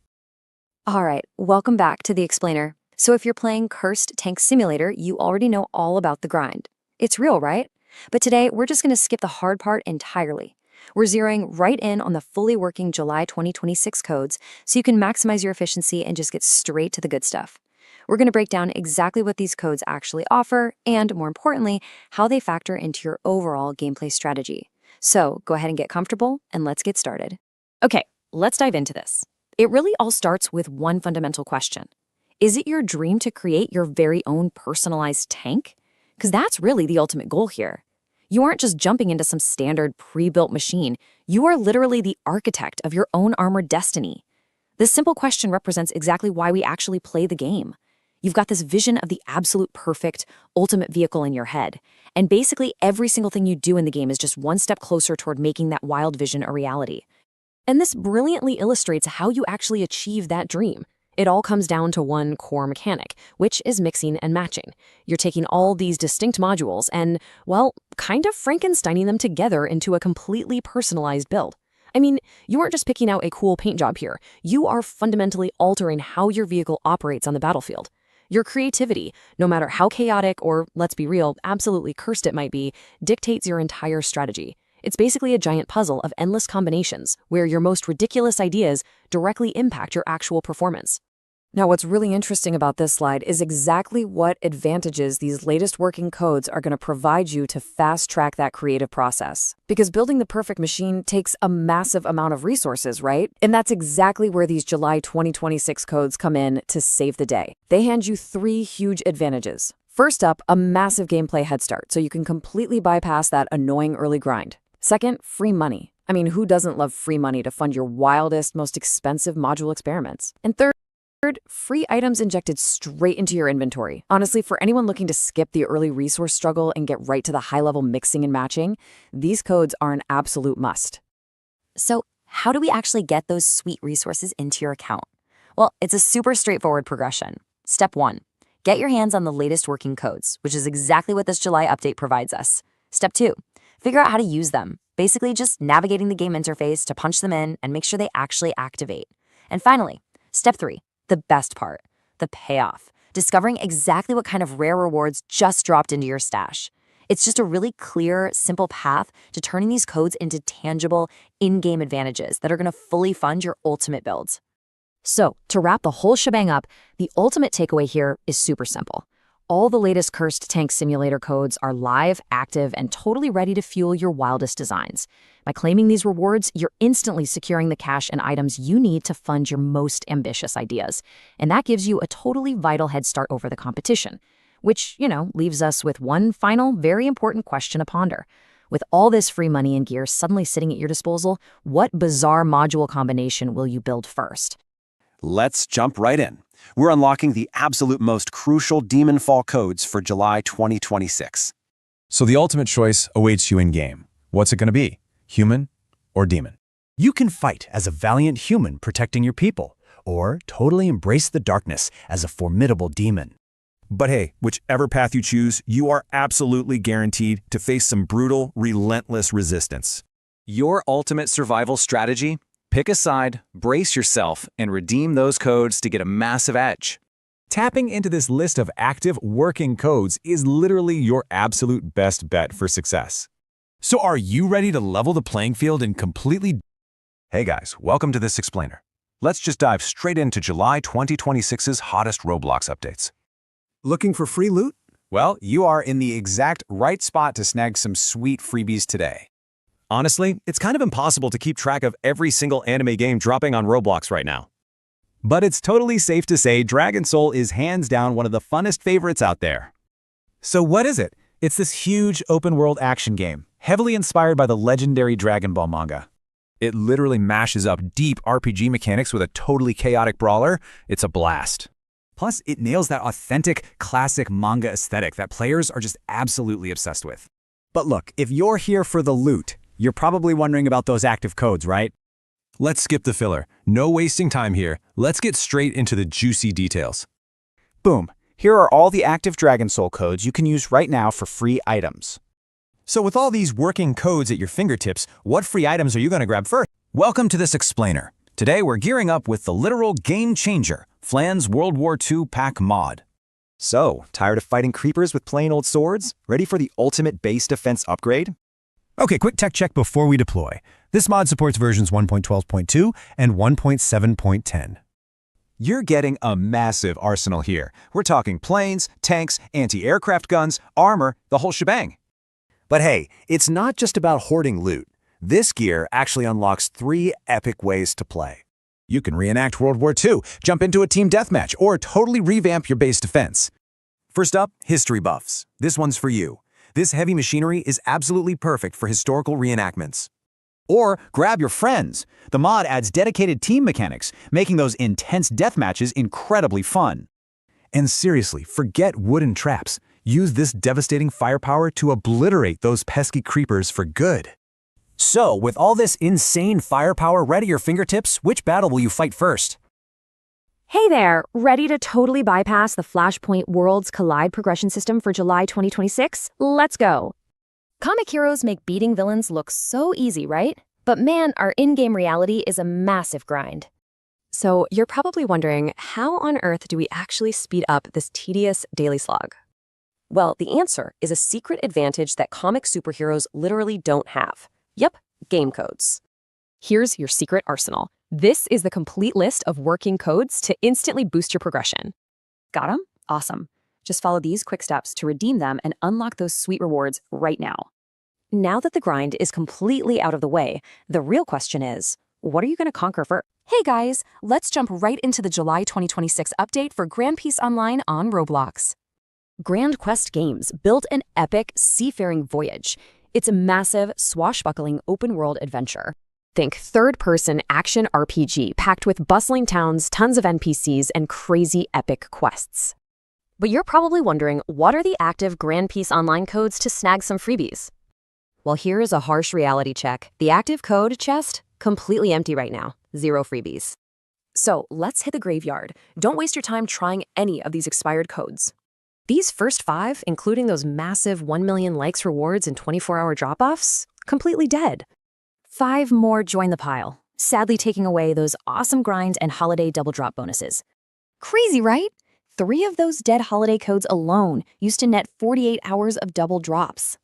All right, welcome back to the explainer. So if you're playing Cursed Tank Simulator, you already know all about the grind. It's real, right? But today, we're just going to skip the hard part entirely. We're zeroing right in on the fully working July 2026 codes so you can maximize your efficiency and just get straight to the good stuff. We're going to break down exactly what these codes actually offer and, more importantly, how they factor into your overall gameplay strategy. So go ahead and get comfortable, and let's get started. Okay, let's dive into this. It really all starts with one fundamental question. Is it your dream to create your very own personalized tank? Because that's really the ultimate goal here. You aren't just jumping into some standard pre-built machine. You are literally the architect of your own armored destiny. This simple question represents exactly why we actually play the game. You've got this vision of the absolute perfect, ultimate vehicle in your head. And basically every single thing you do in the game is just one step closer toward making that wild vision a reality. And this brilliantly illustrates how you actually achieve that dream. It all comes down to one core mechanic, which is mixing and matching. You're taking all these distinct modules and, well, kind of Frankensteining them together into a completely personalized build. I mean, you aren't just picking out a cool paint job here. You are fundamentally altering how your vehicle operates on the battlefield. Your creativity, no matter how chaotic or, let's be real, absolutely cursed it might be, dictates your entire strategy. It's basically a giant puzzle of endless combinations where your most ridiculous ideas directly impact your actual performance. Now, what's really interesting about this slide is exactly what advantages these latest working codes are going to provide you to fast-track that creative process. Because building the perfect machine takes a massive amount of resources, right? And that's exactly where these July 2026 codes come in to save the day. They hand you 3 huge advantages. First up, a massive gameplay head start, so you can completely bypass that annoying early grind. Second, free money. I mean, who doesn't love free money to fund your wildest, most expensive module experiments? And third, free items injected straight into your inventory. Honestly, for anyone looking to skip the early resource struggle and get right to the high-level mixing and matching, these codes are an absolute must. So, how do we actually get those sweet resources into your account? Well, it's a super straightforward progression. Step 1. Get your hands on the latest working codes, which is exactly what this July update provides us. Step 2. Figure out how to use them, basically just navigating the game interface to punch them in and make sure they actually activate. And finally, Step 3. The best part, the payoff, discovering exactly what kind of rare rewards just dropped into your stash. It's just a really clear, simple path to turning these codes into tangible, in-game advantages that are going to fully fund your ultimate builds. So, to wrap the whole shebang up, the ultimate takeaway here is super simple. All the latest Cursed Tank Simulator codes are live, active, and totally ready to fuel your wildest designs. By claiming these rewards, you're instantly securing the cash and items you need to fund your most ambitious ideas. And that gives you a totally vital head start over the competition. Which, leaves us with one final, very important question to ponder. With all this free money and gear suddenly sitting at your disposal, what bizarre module combination will you build first? Let's jump right in. We're unlocking the absolute most crucial Demon Fall codes for July 2026. So the ultimate choice awaits you in-game. What's it going to be? Human or demon? You can fight as a valiant human protecting your people, or totally embrace the darkness as a formidable demon. But hey, whichever path you choose, you are absolutely guaranteed to face some brutal, relentless resistance. Your ultimate survival strategy? Pick a side, brace yourself, and redeem those codes to get a massive edge. Tapping into this list of active working codes is literally your absolute best bet for success. So are you ready to level the playing field and completely... Hey guys, welcome to this explainer. Let's just dive straight into July 2026's hottest Roblox updates. Looking for free loot? Well, you are in the exact right spot to snag some sweet freebies today. Honestly, it's kind of impossible to keep track of every single anime game dropping on Roblox right now. But it's totally safe to say Dragon Soul is hands down one of the funnest favorites out there. So what is it? It's this huge open-world action game, heavily inspired by the legendary Dragon Ball manga. It literally mashes up deep RPG mechanics with a totally chaotic brawler. It's a blast. Plus, it nails that authentic, classic manga aesthetic that players are just absolutely obsessed with. But look, if you're here for the loot, you're probably wondering about those active codes, right? Let's skip the filler. No wasting time here. Let's get straight into the juicy details. Boom. Here are all the active Dragon Soul codes you can use right now for free items. So with all these working codes at your fingertips, what free items are you going to grab first? Welcome to this explainer. Today we're gearing up with the literal game changer, Flan's World War II Pack Mod. So, tired of fighting creepers with plain old swords? Ready for the ultimate base defense upgrade? Okay, quick tech check before we deploy. This mod supports versions 1.12.2 and 1.7.10. You're getting a massive arsenal here. We're talking planes, tanks, anti-aircraft guns, armor, the whole shebang. But hey, it's not just about hoarding loot. This gear actually unlocks 3 epic ways to play. You can reenact World War II, jump into a team deathmatch, or totally revamp your base defense. First up, history buffs. This one's for you. This heavy machinery is absolutely perfect for historical reenactments. Or grab your friends. The mod adds dedicated team mechanics, making those intense deathmatches incredibly fun. And seriously, forget wooden traps. Use this devastating firepower to obliterate those pesky creepers for good. So, with all this insane firepower right at your fingertips, which battle will you fight first? Hey there, ready to totally bypass the Flashpoint Worlds Collide progression system for July 2026? Let's go! Comic heroes make beating villains look so easy, right? But man, our in-game reality is a massive grind. So you're probably wondering, how on earth do we actually speed up this tedious daily slog? Well, the answer is a secret advantage that comic superheroes literally don't have: Yep, game codes. Here's your secret arsenal. This is the complete list of working codes to instantly boost your progression. Got 'em? Awesome. Just follow these quick steps to redeem them and unlock those sweet rewards right now. Now that the grind is completely out of the way, the real question is, what are you going to conquer first? Hey guys, let's jump right into the July 2026 update for Grand Peace Online on Roblox. Grand Quest Games built an epic seafaring voyage. It's a massive, swashbuckling open-world adventure. Think third-person action RPG packed with bustling towns, tons of NPCs, and crazy epic quests. But you're probably wondering, what are the active Grand Peace Online codes to snag some freebies? Well, here is a harsh reality check. The active code chest, completely empty right now. 0 freebies. So let's hit the graveyard. Don't waste your time trying any of these expired codes. These first 5, including those massive 1 million likes rewards and 24-hour drop-offs, completely dead. 5 more join the pile, sadly taking away those awesome grind and holiday double drop bonuses. Crazy, right? 3 of those dead holiday codes alone used to net 48 hours of double drops.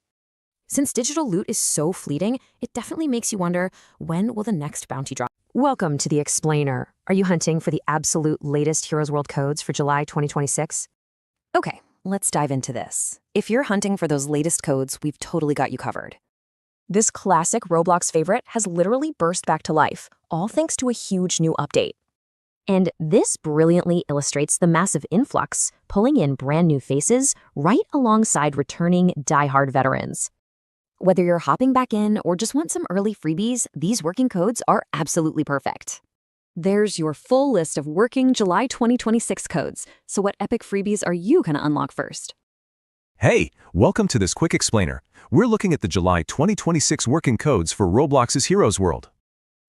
Since digital loot is so fleeting, it definitely makes you wonder, when will the next bounty drop? Welcome to the Explainer. Are you hunting for the absolute latest Heroes World codes for July 2026? Okay, let's dive into this. If you're hunting for those latest codes, we've totally got you covered. This classic Roblox favorite has literally burst back to life, all thanks to a huge new update. And this brilliantly illustrates the massive influx, pulling in brand new faces right alongside returning die-hard veterans. Whether you're hopping back in or just want some early freebies, these working codes are absolutely perfect. There's your full list of working July 2026 codes. So what epic freebies are you going to unlock first? Hey, welcome to this quick explainer. We're looking at the July 2026 working codes for Roblox's Heroes World.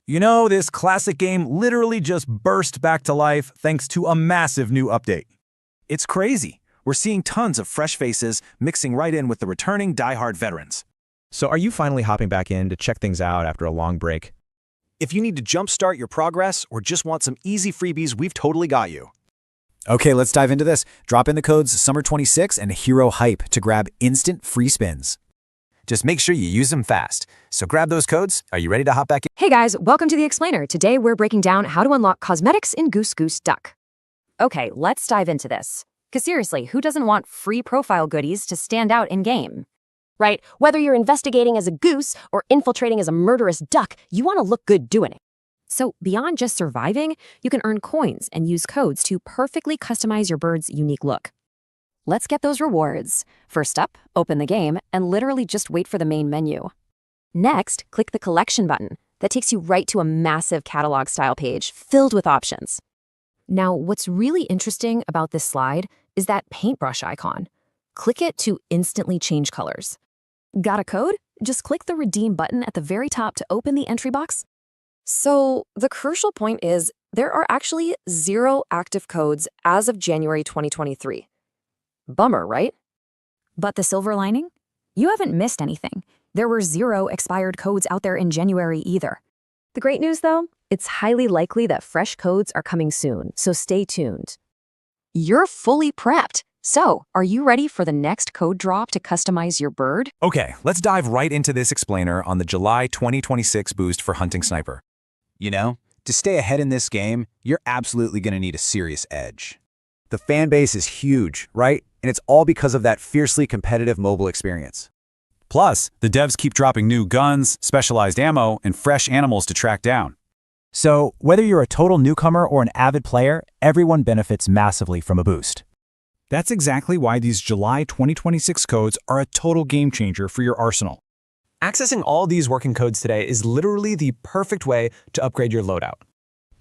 You know, this classic game literally just burst back to life thanks to a massive new update. It's crazy. We're seeing tons of fresh faces mixing right in with the returning die-hard veterans. So are you finally hopping back in to check things out after a long break? If you need to jumpstart your progress or just want some easy freebies, we've totally got you. Okay, let's dive into this. Drop in the codes Summer 26 and Hero Hype to grab instant free spins. Just make sure you use them fast. So grab those codes. Are you ready to hop back in? Hey guys, welcome to the Explainer. Today we're breaking down how to unlock cosmetics in Goose Goose Duck. Okay, let's dive into this. Because seriously, who doesn't want free profile goodies to stand out in-game? Right? Whether you're investigating as a goose or infiltrating as a murderous duck, you want to look good doing it. So beyond just surviving, you can earn coins and use codes to perfectly customize your bird's unique look. Let's get those rewards. First up, open the game and literally just wait for the main menu. Next, click the collection button. That takes you right to a massive catalog-style page filled with options. Now, what's really interesting about this slide is that paintbrush icon. Click it to instantly change colors. Got a code? Just click the redeem button at the very top to open the entry box. So the crucial point is there are actually 0 active codes as of January 2023. Bummer, right? But the silver lining? You haven't missed anything. There were 0 expired codes out there in January either. The great news, though, it's highly likely that fresh codes are coming soon, so stay tuned. You're fully prepped. So, are you ready for the next code drop to customize your bird? Okay, let's dive right into this explainer on the July 2026 boost for Hunting Sniper. You know, to stay ahead in this game, you're absolutely going to need a serious edge. The fan base is huge, right? And it's all because of that fiercely competitive mobile experience. Plus, the devs keep dropping new guns, specialized ammo, and fresh animals to track down. So, whether you're a total newcomer or an avid player, everyone benefits massively from a boost. That's exactly why these July 2026 codes are a total game changer for your arsenal. Accessing all these working codes today is literally the perfect way to upgrade your loadout.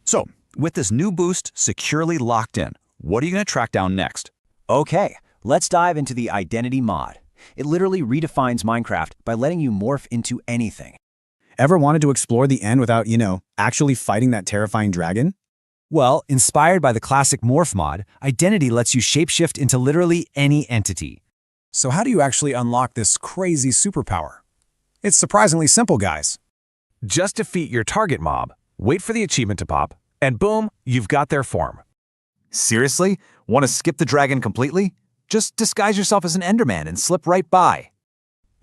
So, with this new boost securely locked in, what are you going to track down next? Okay, let's dive into the Identity mod. It literally redefines Minecraft by letting you morph into anything. Ever wanted to explore the end without, actually fighting that terrifying dragon? Well, inspired by the classic Morph mod, Identity lets you shapeshift into literally any entity. So how do you actually unlock this crazy superpower? It's surprisingly simple, guys. Just defeat your target mob, wait for the achievement to pop, and boom, you've got their form. Seriously? Want to skip the dragon completely? Just disguise yourself as an Enderman and slip right by.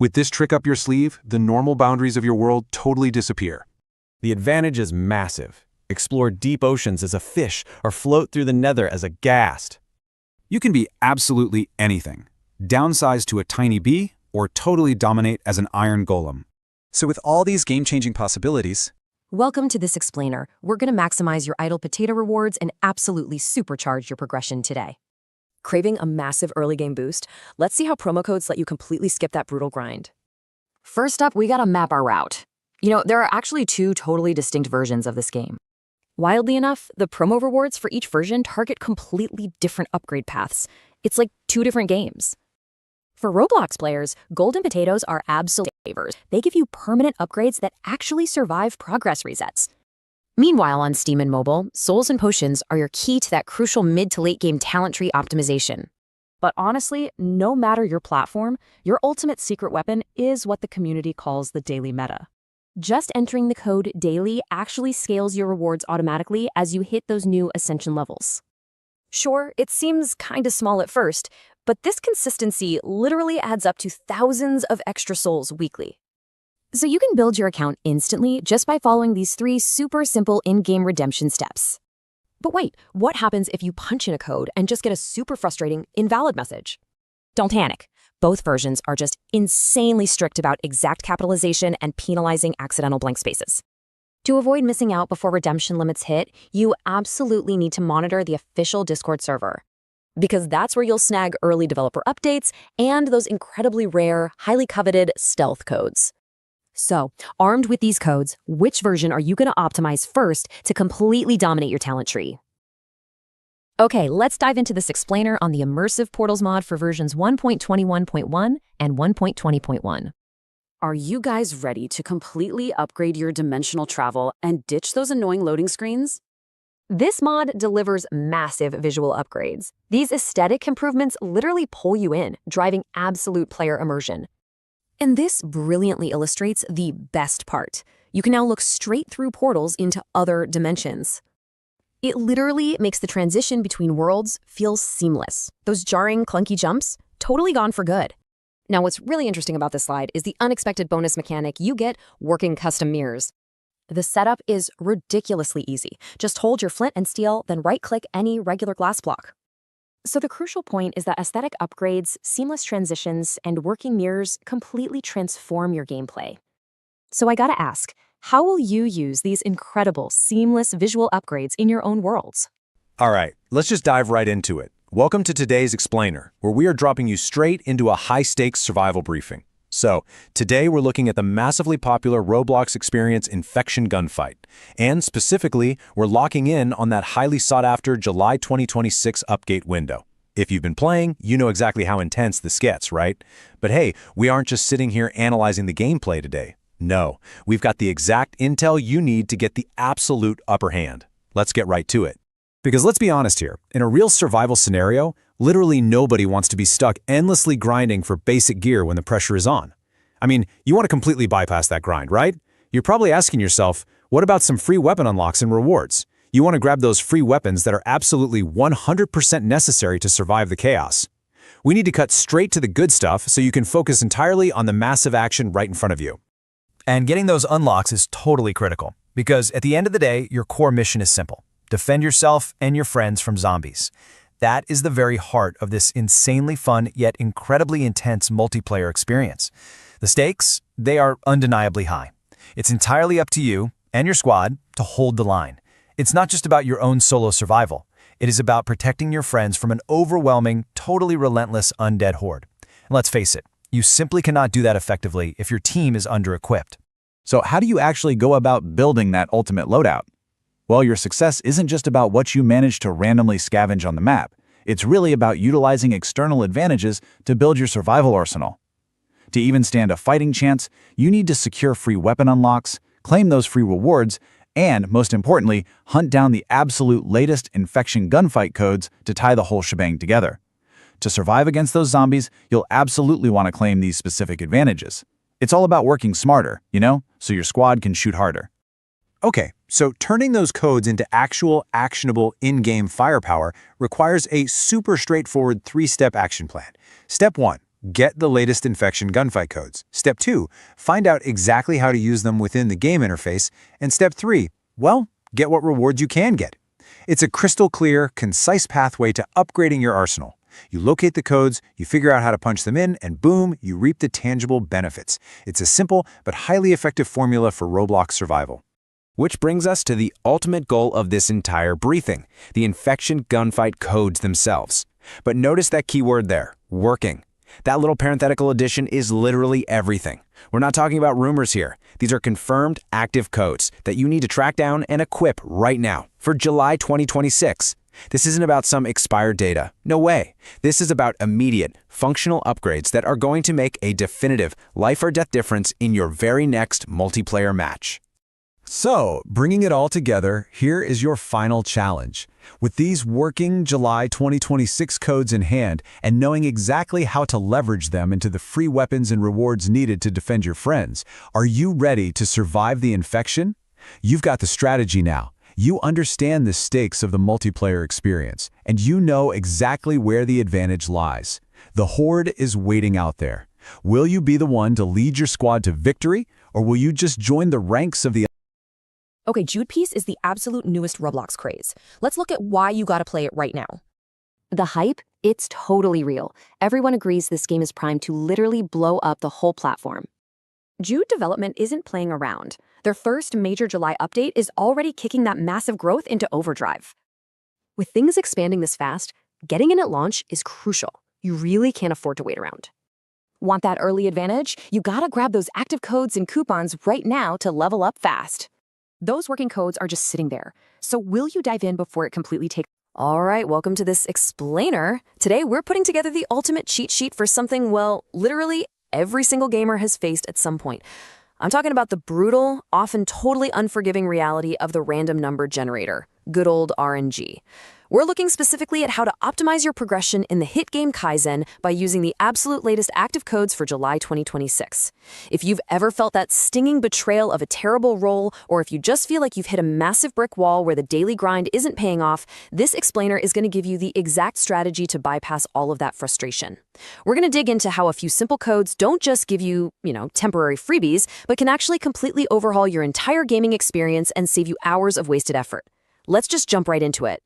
With this trick up your sleeve, the normal boundaries of your world totally disappear. The advantage is massive. Explore deep oceans as a fish or float through the nether as a ghast. You can be absolutely anything. Downsize to a tiny bee or totally dominate as an iron golem. So with all these game-changing possibilities, Welcome to this explainer. We're going to maximize your idle potato rewards and absolutely supercharge your progression today. Craving a massive early game boost? Let's see how promo codes let you completely skip that brutal grind. First up, we gotta map our route. There are actually two totally distinct versions of this game. Wildly enough, the promo rewards for each version target completely different upgrade paths. It's like two different games. For Roblox players, golden potatoes are absolute favors. They give you permanent upgrades that actually survive progress resets. Meanwhile, on Steam and mobile, souls and potions are your key to that crucial mid to late game talent tree optimization. But honestly, no matter your platform, your ultimate secret weapon is what the community calls the daily meta. Just entering the code daily actually scales your rewards automatically as you hit those new ascension levels. Sure, it seems kinda small at first, but this consistency literally adds up to thousands of extra souls weekly. So you can build your account instantly just by following these 3 super simple in-game redemption steps. But wait, what happens if you punch in a code and just get a super frustrating invalid message? Don't panic. Both versions are just insanely strict about exact capitalization and penalizing accidental blank spaces. To avoid missing out before redemption limits hit, you absolutely need to monitor the official Discord server, because that's where you'll snag early developer updates and those incredibly rare, highly coveted stealth codes. So, armed with these codes, which version are you going to optimize first to completely dominate your talent tree? Okay, let's dive into this explainer on the Immersive Portals mod for versions 1.21.1 and 1.20.1. Are you guys ready to completely upgrade your dimensional travel and ditch those annoying loading screens? This mod delivers massive visual upgrades. These aesthetic improvements literally pull you in, driving absolute player immersion. And this brilliantly illustrates the best part. You can now look straight through portals into other dimensions. It literally makes the transition between worlds feel seamless. Those jarring, clunky jumps, totally gone for good. Now, what's really interesting about this slide is the unexpected bonus mechanic you get working custom mirrors. The setup is ridiculously easy. Just hold your flint and steel, then right-click any regular glass block. So the crucial point is that aesthetic upgrades, seamless transitions, and working mirrors completely transform your gameplay. So I gotta ask, how will you use these incredible, seamless visual upgrades in your own worlds? All right, let's just dive right into it. Welcome to today's explainer, where we are dropping you straight into a high-stakes survival briefing. So, today we're looking at the massively popular Roblox experience Infection Gunfight. And specifically, we're locking in on that highly sought-after July 2026 update window. If you've been playing, you know exactly how intense this gets, right? But hey, we aren't just sitting here analyzing the gameplay today. No, we've got the exact intel you need to get the absolute upper hand. Let's get right to it. Because let's be honest here, in a real survival scenario, literally nobody wants to be stuck endlessly grinding for basic gear when the pressure is on. I mean, you want to completely bypass that grind, right? You're probably asking yourself, what about some free weapon unlocks and rewards? You want to grab those free weapons that are absolutely 100% necessary to survive the chaos. We need to cut straight to the good stuff so you can focus entirely on the massive action right in front of you. And getting those unlocks is totally critical, because at the end of the day, your core mission is simple. Defend yourself and your friends from zombies. That is the very heart of this insanely fun yet incredibly intense multiplayer experience. The stakes, they are undeniably high. It's entirely up to you and your squad to hold the line. It's not just about your own solo survival. It is about protecting your friends from an overwhelming, totally relentless undead horde. And let's face it, you simply cannot do that effectively if your team is under-equipped. So how do you actually go about building that ultimate loadout? Well, your success isn't just about what you manage to randomly scavenge on the map. It's really about utilizing external advantages to build your survival arsenal. To even stand a fighting chance, you need to secure free weapon unlocks, claim those free rewards, and, most importantly, hunt down the absolute latest infection gunfight codes to tie the whole shebang together. To survive against those zombies, you'll absolutely want to claim these specific advantages. It's all about working smarter, so your squad can shoot harder. Okay, so turning those codes into actual, actionable, in-game firepower requires a super straightforward 3-step action plan. Step 1. Get the latest infection gunfight codes. Step 2, find out exactly how to use them within the game interface. And Step 3, well, get what rewards you can get. It's a crystal clear, concise pathway to upgrading your arsenal. You locate the codes, you figure out how to punch them in, and boom, you reap the tangible benefits. It's a simple but highly effective formula for Roblox survival. Which brings us to the ultimate goal of this entire briefing, the infection gunfight codes themselves. But notice that keyword there, working. That little parenthetical addition is literally everything. We're not talking about rumors here. These are confirmed active codes that you need to track down and equip right now for July 2026. This isn't about some expired data. No way. This is about immediate, functional upgrades that are going to make a definitive life or death difference in your very next multiplayer match. So, bringing it all together, here is your final challenge. With these working July 2026 codes in hand and knowing exactly how to leverage them into the free weapons and rewards needed to defend your friends, are you ready to survive the infection? You've got the strategy now. You understand the stakes of the multiplayer experience, and you know exactly where the advantage lies. The Horde is waiting out there. Will you be the one to lead your squad to victory, or will you just join the ranks of the Okay, Jude Piece is the absolute newest Roblox craze. Let's look at why you gotta play it right now. The hype? It's totally real. Everyone agrees this game is primed to literally blow up the whole platform. Jude development isn't playing around. Their first major July update is already kicking that massive growth into overdrive. With things expanding this fast, getting in at launch is crucial. You really can't afford to wait around. Want that early advantage? You gotta grab those active codes and coupons right now to level up fast. Those working codes are just sitting there. So will you dive in before it completely takes? All right, welcome to this explainer. Today, we're putting together the ultimate cheat sheet for something, well, literally every single gamer has faced at some point. I'm talking about the brutal, often totally unforgiving reality of the random number generator, good old RNG. We're looking specifically at how to optimize your progression in the hit game Kaizen by using the absolute latest active codes for July 2026. If you've ever felt that stinging betrayal of a terrible roll, or if you just feel like you've hit a massive brick wall where the daily grind isn't paying off, this explainer is going to give you the exact strategy to bypass all of that frustration. We're going to dig into how a few simple codes don't just give you, temporary freebies, but can actually completely overhaul your entire gaming experience and save you hours of wasted effort. Let's just jump right into it.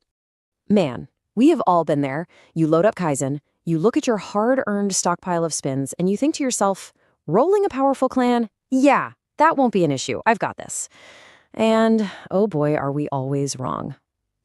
Man, we have all been there. You load up Kaizen, you look at your hard-earned stockpile of spins, and you think to yourself, rolling a powerful clan? Yeah, that won't be an issue. I've got this. And, oh boy, are we always wrong.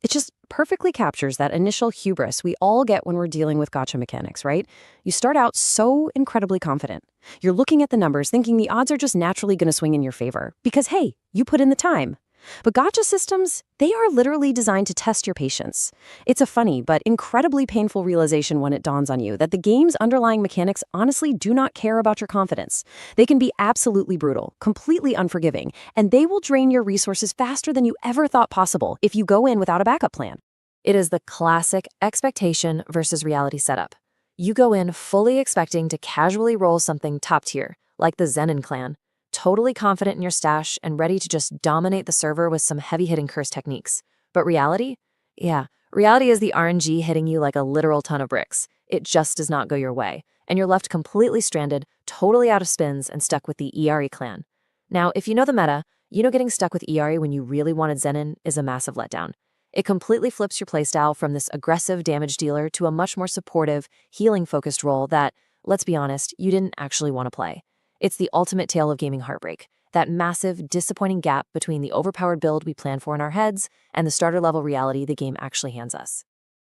It just perfectly captures that initial hubris we all get when we're dealing with gacha mechanics, right? You start out so incredibly confident. You're looking at the numbers thinking the odds are just naturally going to swing in your favor because, hey, you put in the time. But gacha systems, they are literally designed to test your patience. It's a funny but incredibly painful realization when it dawns on you that the game's underlying mechanics honestly do not care about your confidence. They can be absolutely brutal, completely unforgiving, and they will drain your resources faster than you ever thought possible if you go in without a backup plan. It is the classic expectation versus reality setup. You go in fully expecting to casually roll something top tier, like the Zenin clan, totally confident in your stash and ready to just dominate the server with some heavy-hitting curse techniques. But reality? Yeah, reality is the RNG hitting you like a literal ton of bricks. It just does not go your way, and you're left completely stranded, totally out of spins, and stuck with the ERE clan. Now, if you know the meta, you know getting stuck with ERE when you really wanted Zenin is a massive letdown. It completely flips your playstyle from this aggressive damage dealer to a much more supportive, healing-focused role that, let's be honest, you didn't actually want to play. It's the ultimate tale of gaming heartbreak, that massive, disappointing gap between the overpowered build we plan for in our heads and the starter-level reality the game actually hands us.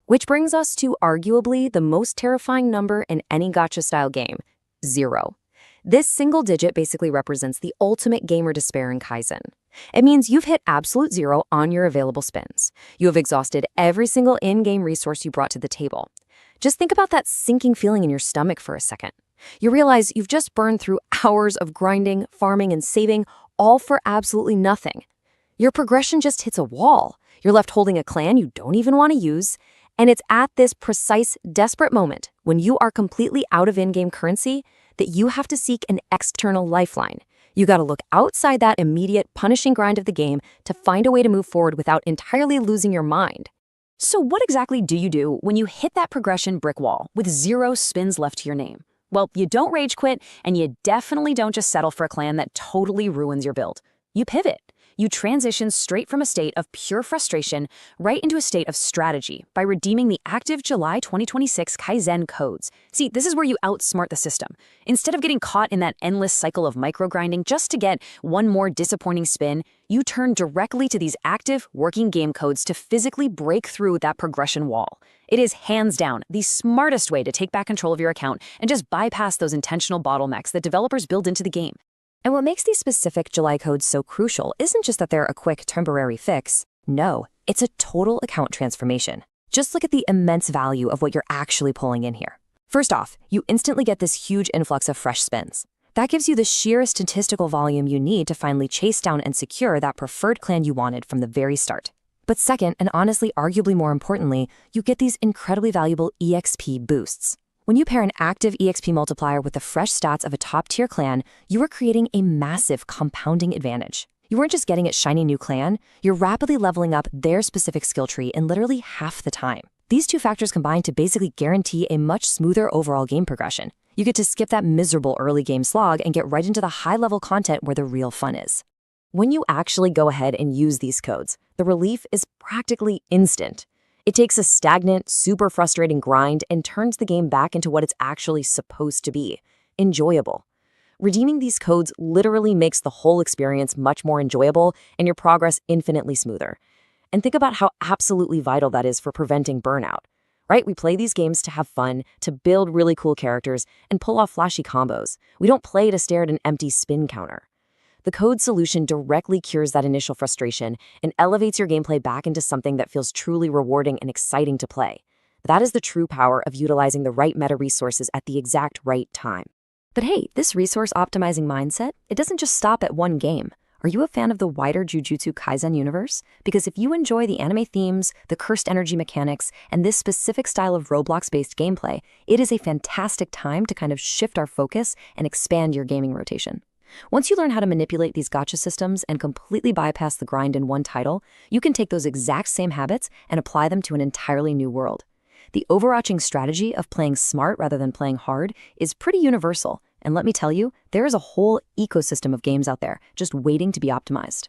Which brings us to arguably the most terrifying number in any gacha-style game, 0. This single digit basically represents the ultimate gamer despair in Kaizen. It means you've hit absolute 0 on your available spins. You have exhausted every single in-game resource you brought to the table. Just think about that sinking feeling in your stomach for a second. You realize you've just burned through hours of grinding, farming, and saving, all for absolutely nothing. Your progression just hits a wall. You're left holding a clan you don't even want to use, and it's at this precise, desperate moment, when you are completely out of in-game currency, that you have to seek an external lifeline. You gotta look outside that immediate, punishing grind of the game to find a way to move forward without entirely losing your mind. So what exactly do you do when you hit that progression brick wall with 0 spins left to your name? Well, you don't rage quit, and you definitely don't just settle for a clan that totally ruins your build. You pivot. You transition straight from a state of pure frustration right into a state of strategy by redeeming the active July 2026 Kaizen codes. See, this is where you outsmart the system. Instead of getting caught in that endless cycle of microgrinding just to get one more disappointing spin, you turn directly to these active, working game codes to physically break through that progression wall. It is hands down the smartest way to take back control of your account and just bypass those intentional bottlenecks that developers build into the game. And what makes these specific July codes so crucial isn't just that they're a quick temporary fix. No, it's a total account transformation. Just look at the immense value of what you're actually pulling in here. First off, you instantly get this huge influx of fresh spins. That gives you the sheer statistical volume you need to finally chase down and secure that preferred clan you wanted from the very start. But second, and honestly arguably more importantly, you get these incredibly valuable EXP boosts. When you pair an active EXP multiplier with the fresh stats of a top-tier clan, you are creating a massive compounding advantage. You weren't just getting a shiny new clan, you're rapidly leveling up their specific skill tree in literally half the time. These two factors combine to basically guarantee a much smoother overall game progression. You get to skip that miserable early game slog and get right into the high-level content where the real fun is. When you actually go ahead and use these codes, the relief is practically instant. It takes a stagnant, super frustrating grind and turns the game back into what it's actually supposed to be: enjoyable. Redeeming these codes literally makes the whole experience much more enjoyable and your progress infinitely smoother. And think about how absolutely vital that is for preventing burnout, right? We play these games to have fun, to build really cool characters, and pull off flashy combos. We don't play to stare at an empty spin counter. The code solution directly cures that initial frustration and elevates your gameplay back into something that feels truly rewarding and exciting to play. That is the true power of utilizing the right meta resources at the exact right time. But hey, this resource-optimizing mindset, it doesn't just stop at one game. Are you a fan of the wider Jujutsu Kaisen universe? Because if you enjoy the anime themes, the cursed energy mechanics, and this specific style of Roblox-based gameplay, it is a fantastic time to kind of shift our focus and expand your gaming rotation. Once you learn how to manipulate these gacha systems and completely bypass the grind in one title, you can take those exact same habits and apply them to an entirely new world. The overarching strategy of playing smart rather than playing hard is pretty universal, and let me tell you, there is a whole ecosystem of games out there just waiting to be optimized.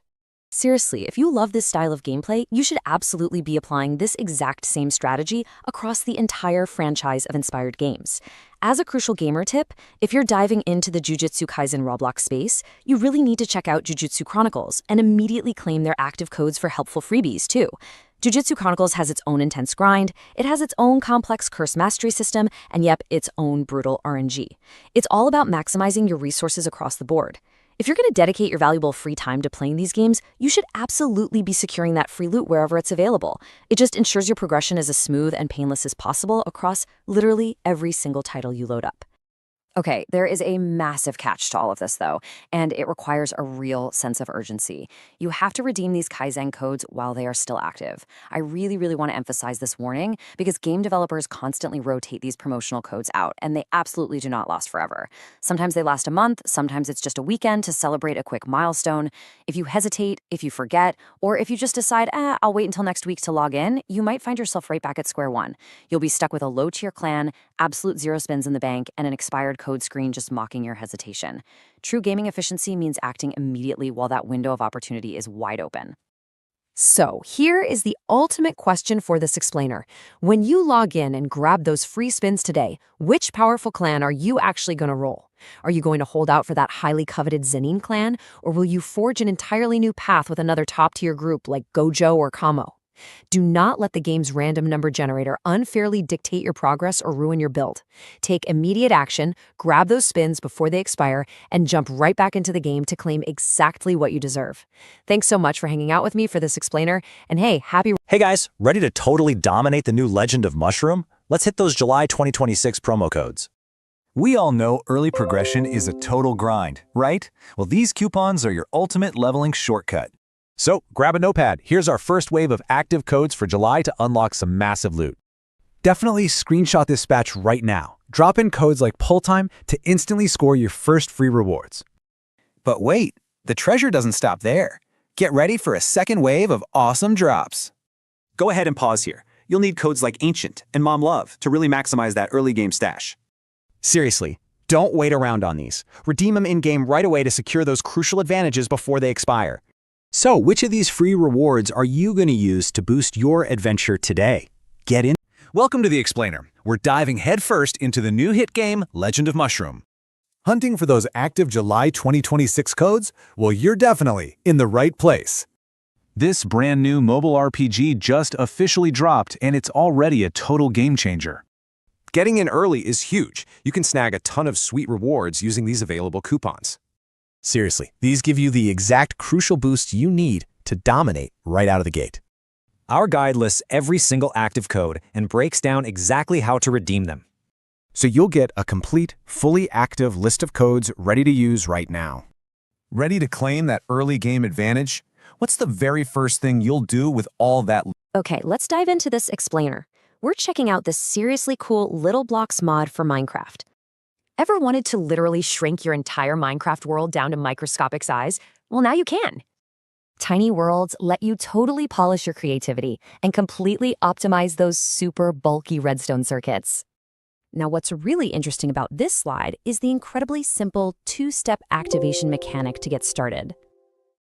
Seriously, if you love this style of gameplay, you should absolutely be applying this exact same strategy across the entire franchise of inspired games. As a crucial gamer tip, if you're diving into the Jujutsu Kaisen Roblox space, you really need to check out Jujutsu Chronicles and immediately claim their active codes for helpful freebies, too. Jujutsu Chronicles has its own intense grind, it has its own complex curse mastery system, and yep, its own brutal RNG. It's all about maximizing your resources across the board. If you're going to dedicate your valuable free time to playing these games, you should absolutely be securing that free loot wherever it's available. It just ensures your progression is as smooth and painless as possible across literally every single title you load up. Okay, there is a massive catch to all of this, though, and it requires a real sense of urgency. You have to redeem these Kaizen codes while they are still active. I really want to emphasize this warning because game developers constantly rotate these promotional codes out, and they absolutely do not last forever. Sometimes they last a month, sometimes it's just a weekend to celebrate a quick milestone. If you hesitate, if you forget, or if you just decide, I'll wait until next week to log in, you might find yourself right back at square one. You'll be stuck with a low-tier clan, absolute zero spins in the bank, and an expired code screen just mocking your hesitation. True gaming efficiency means acting immediately while that window of opportunity is wide open. So here is the ultimate question for this explainer. When you log in and grab those free spins today, which powerful clan are you actually going to roll? Are you going to hold out for that highly coveted Zenin clan, or will you forge an entirely new path with another top-tier group like Gojo or Kamo? Do not let the game's random number generator unfairly dictate your progress or ruin your build. Take immediate action, grab those spins before they expire, and jump right back into the game to claim exactly what you deserve. Thanks so much for hanging out with me for this explainer, and hey guys, ready to totally dominate the new Legend of Mushroom? Let's hit those July 2026 promo codes. We all know early progression is a total grind, right? Well, these coupons are your ultimate leveling shortcut. So grab a notepad. Here's our first wave of active codes for July to unlock some massive loot. Definitely screenshot this batch right now. Drop in codes like pull time to instantly score your first free rewards. But wait, the treasure doesn't stop there. Get ready for a second wave of awesome drops. Go ahead and pause here. You'll need codes like Ancient and Mom Love to really maximize that early game stash. Seriously, Don't wait around on these. Redeem them in-game right away to secure those crucial advantages before they expire. So, which of these free rewards are you going to use to boost your adventure today? Get in. Welcome to The Explainer. We're diving headfirst into the new hit game, Legend of Mushroom. Hunting for those active July 2026 codes? Well, you're definitely in the right place. This brand new mobile RPG just officially dropped, and it's already a total game changer. Getting in early is huge. You can snag a ton of sweet rewards using these available coupons. Seriously, these give you the exact crucial boost you need to dominate right out of the gate. Our guide lists every single active code and breaks down exactly how to redeem them. So you'll get a complete, fully active list of codes ready to use right now. Ready to claim that early game advantage? What's the very first thing you'll do with all that? Okay, let's dive into this explainer. We're checking out this seriously cool Little Blocks mod for Minecraft. Ever wanted to literally shrink your entire Minecraft world down to microscopic size? Well, now you can. Tiny worlds let you totally polish your creativity and completely optimize those super bulky redstone circuits. Now, what's really interesting about this slide is the incredibly simple two-step activation mechanic to get started.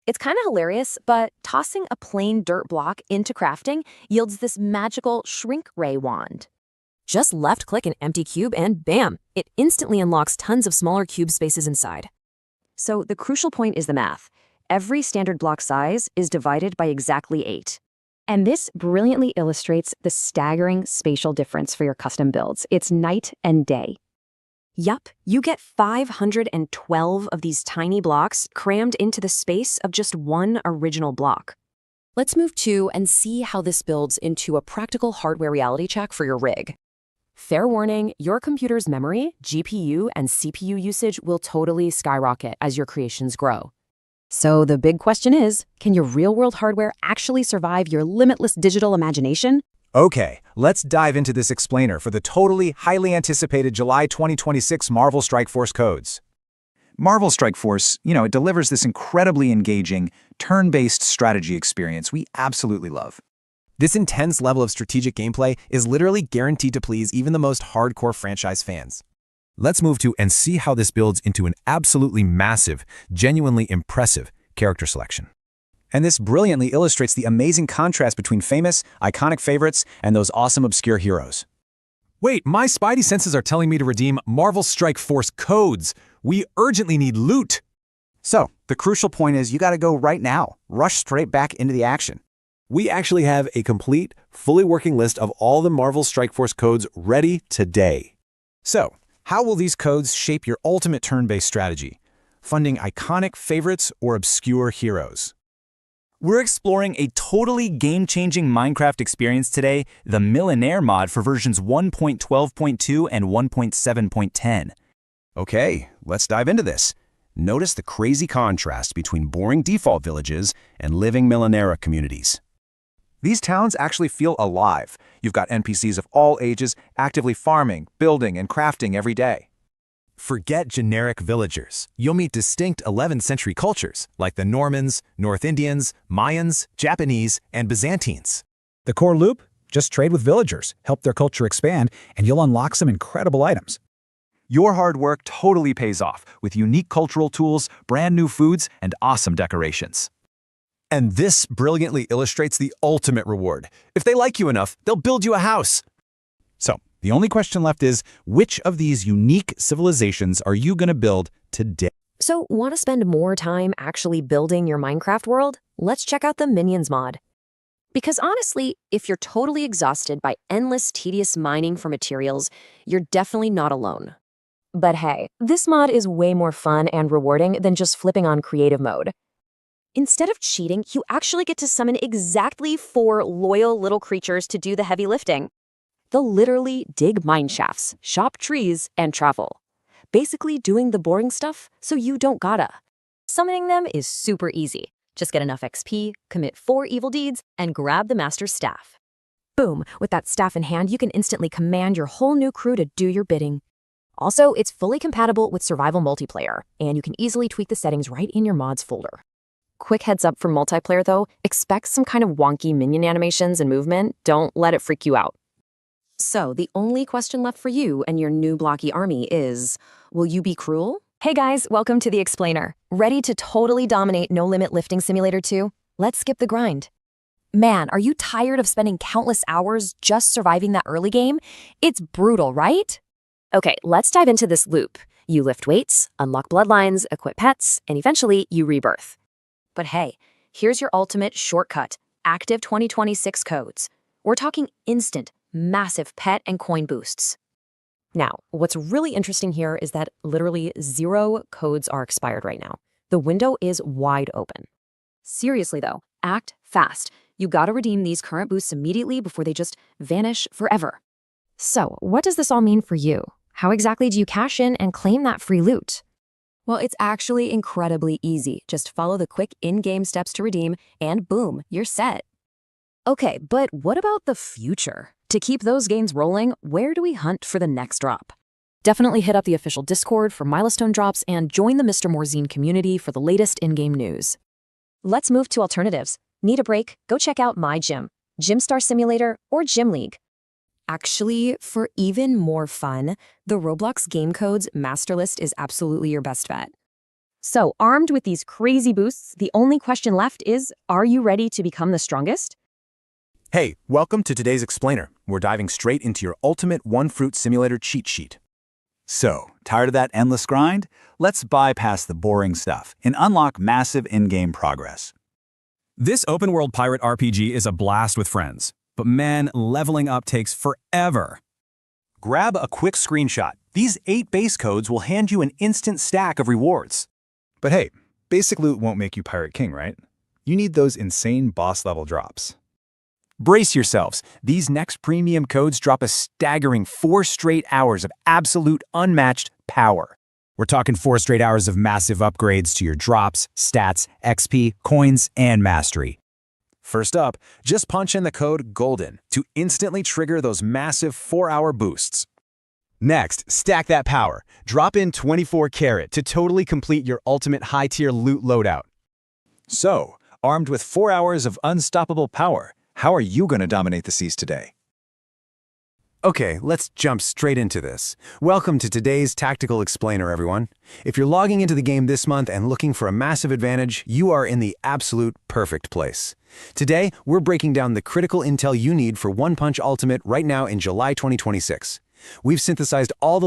It's kind of hilarious, but tossing a plain dirt block into crafting yields this magical shrink ray wand. Just left-click an empty cube and bam, it instantly unlocks tons of smaller cube spaces inside. So the crucial point is the math. Every standard block size is divided by exactly 8. And this brilliantly illustrates the staggering spatial difference for your custom builds. It's night and day. Yup, you get 512 of these tiny blocks crammed into the space of just one original block. Let's move to and see how this builds into a practical hardware reality check for your rig. Fair warning, your computer's memory, GPU, and CPU usage will totally skyrocket as your creations grow. So the big question is, can your real-world hardware actually survive your limitless digital imagination? Okay, let's dive into this explainer for the totally highly anticipated July 2026 Marvel Strike Force codes. Marvel Strike Force, it delivers this incredibly engaging, turn-based strategy experience we absolutely love. This intense level of strategic gameplay is literally guaranteed to please even the most hardcore franchise fans. Let's move to and see how this builds into an absolutely massive, genuinely impressive character selection. And this brilliantly illustrates the amazing contrast between famous, iconic favorites and those awesome obscure heroes. Wait, my spidey senses are telling me to redeem Marvel Strike Force codes. We urgently need loot. So, the crucial point is you gotta go right now. Rush straight back into the action. We actually have a complete, fully working list of all the Marvel Strike Force codes ready today. So, how will these codes shape your ultimate turn-based strategy? Funding iconic favorites or obscure heroes? We're exploring a totally game-changing Minecraft experience today, the Millionaire mod for versions 1.12.2 and 1.7.10. Okay, let's dive into this. Notice the crazy contrast between boring default villages and living Millionaire communities. These towns actually feel alive. You've got NPCs of all ages actively farming, building, and crafting every day. Forget generic villagers. You'll meet distinct 11th century cultures like the Normans, North Indians, Mayans, Japanese, and Byzantines. The core loop? Just trade with villagers, help their culture expand, and you'll unlock some incredible items. Your hard work totally pays off with unique cultural tools, brand new foods, and awesome decorations. And this brilliantly illustrates the ultimate reward. If they like you enough, they'll build you a house. So, the only question left is, which of these unique civilizations are you going to build today? So, want to spend more time actually building your Minecraft world? Let's check out the Minions mod. Because honestly, if you're totally exhausted by endless, tedious mining for materials, you're definitely not alone. But hey, this mod is way more fun and rewarding than just flipping on creative mode. Instead of cheating, you actually get to summon exactly 4 loyal little creatures to do the heavy lifting. They'll literally dig mine shafts, chop trees, and travel. Basically doing the boring stuff so you don't gotta. Summoning them is super easy. Just get enough XP, commit 4 evil deeds, and grab the Master's Staff. Boom, with that staff in hand, you can instantly command your whole new crew to do your bidding. Also, it's fully compatible with survival multiplayer, and you can easily tweak the settings right in your mods folder. Quick heads up for multiplayer though, expect some kind of wonky minion animations and movement. Don't let it freak you out. So the only question left for you and your new blocky army is, will you be cruel? Hey guys, welcome to The Explainer. Ready to totally dominate No Limit Lifting Simulator 2? Let's skip the grind. Man, are you tired of spending countless hours just surviving that early game? It's brutal, right? Okay, let's dive into this loop. You lift weights, unlock bloodlines, equip pets, and eventually you rebirth. But hey, here's your ultimate shortcut, active 2026 codes. We're talking instant, massive pet and coin boosts. Now, what's really interesting here is that literally 0 codes are expired right now. The window is wide open. Seriously though, act fast. You gotta redeem these current boosts immediately before they just vanish forever. So, what does this all mean for you? How exactly do you cash in and claim that free loot? Well, it's actually incredibly easy. Just follow the quick in-game steps to redeem, and boom, you're set. Okay, but what about the future? To keep those gains rolling, where do we hunt for the next drop? Definitely hit up the official Discord for milestone drops and join the Mr. Morzine community for the latest in-game news. Let's move to alternatives. Need a break? Go check out My Gym, Gymstar Simulator, or Gym League. Actually, for even more fun, the Roblox game codes master list is absolutely your best bet. So, armed with these crazy boosts, the only question left is, are you ready to become the strongest? Hey, welcome to today's Explainer. We're diving straight into your ultimate one-fruit simulator cheat sheet. So, tired of that endless grind? Let's bypass the boring stuff and unlock massive in-game progress. This open-world pirate RPG is a blast with friends, but man, leveling up takes forever. Grab a quick screenshot. These 8 base codes will hand you an instant stack of rewards. But hey, basic loot won't make you Pirate King, right? You need those insane boss-level drops. Brace yourselves. These next premium codes drop a staggering 4 straight hours of absolute unmatched power. We're talking 4 straight hours of massive upgrades to your drops, stats, XP, coins, and mastery. First up, just punch in the code GOLDEN to instantly trigger those massive 4-hour boosts. Next, stack that power. Drop in 24 karat to totally complete your ultimate high-tier loot loadout. So, armed with 4 hours of unstoppable power, how are you going to dominate the seas today? Okay, let's jump straight into this. Welcome to today's Tactical Explainer, everyone. If you're logging into the game this month and looking for a massive advantage, you are in the absolute perfect place. Today, we're breaking down the critical intel you need for One Punch Ultimate right now in July 2026. We've synthesized all the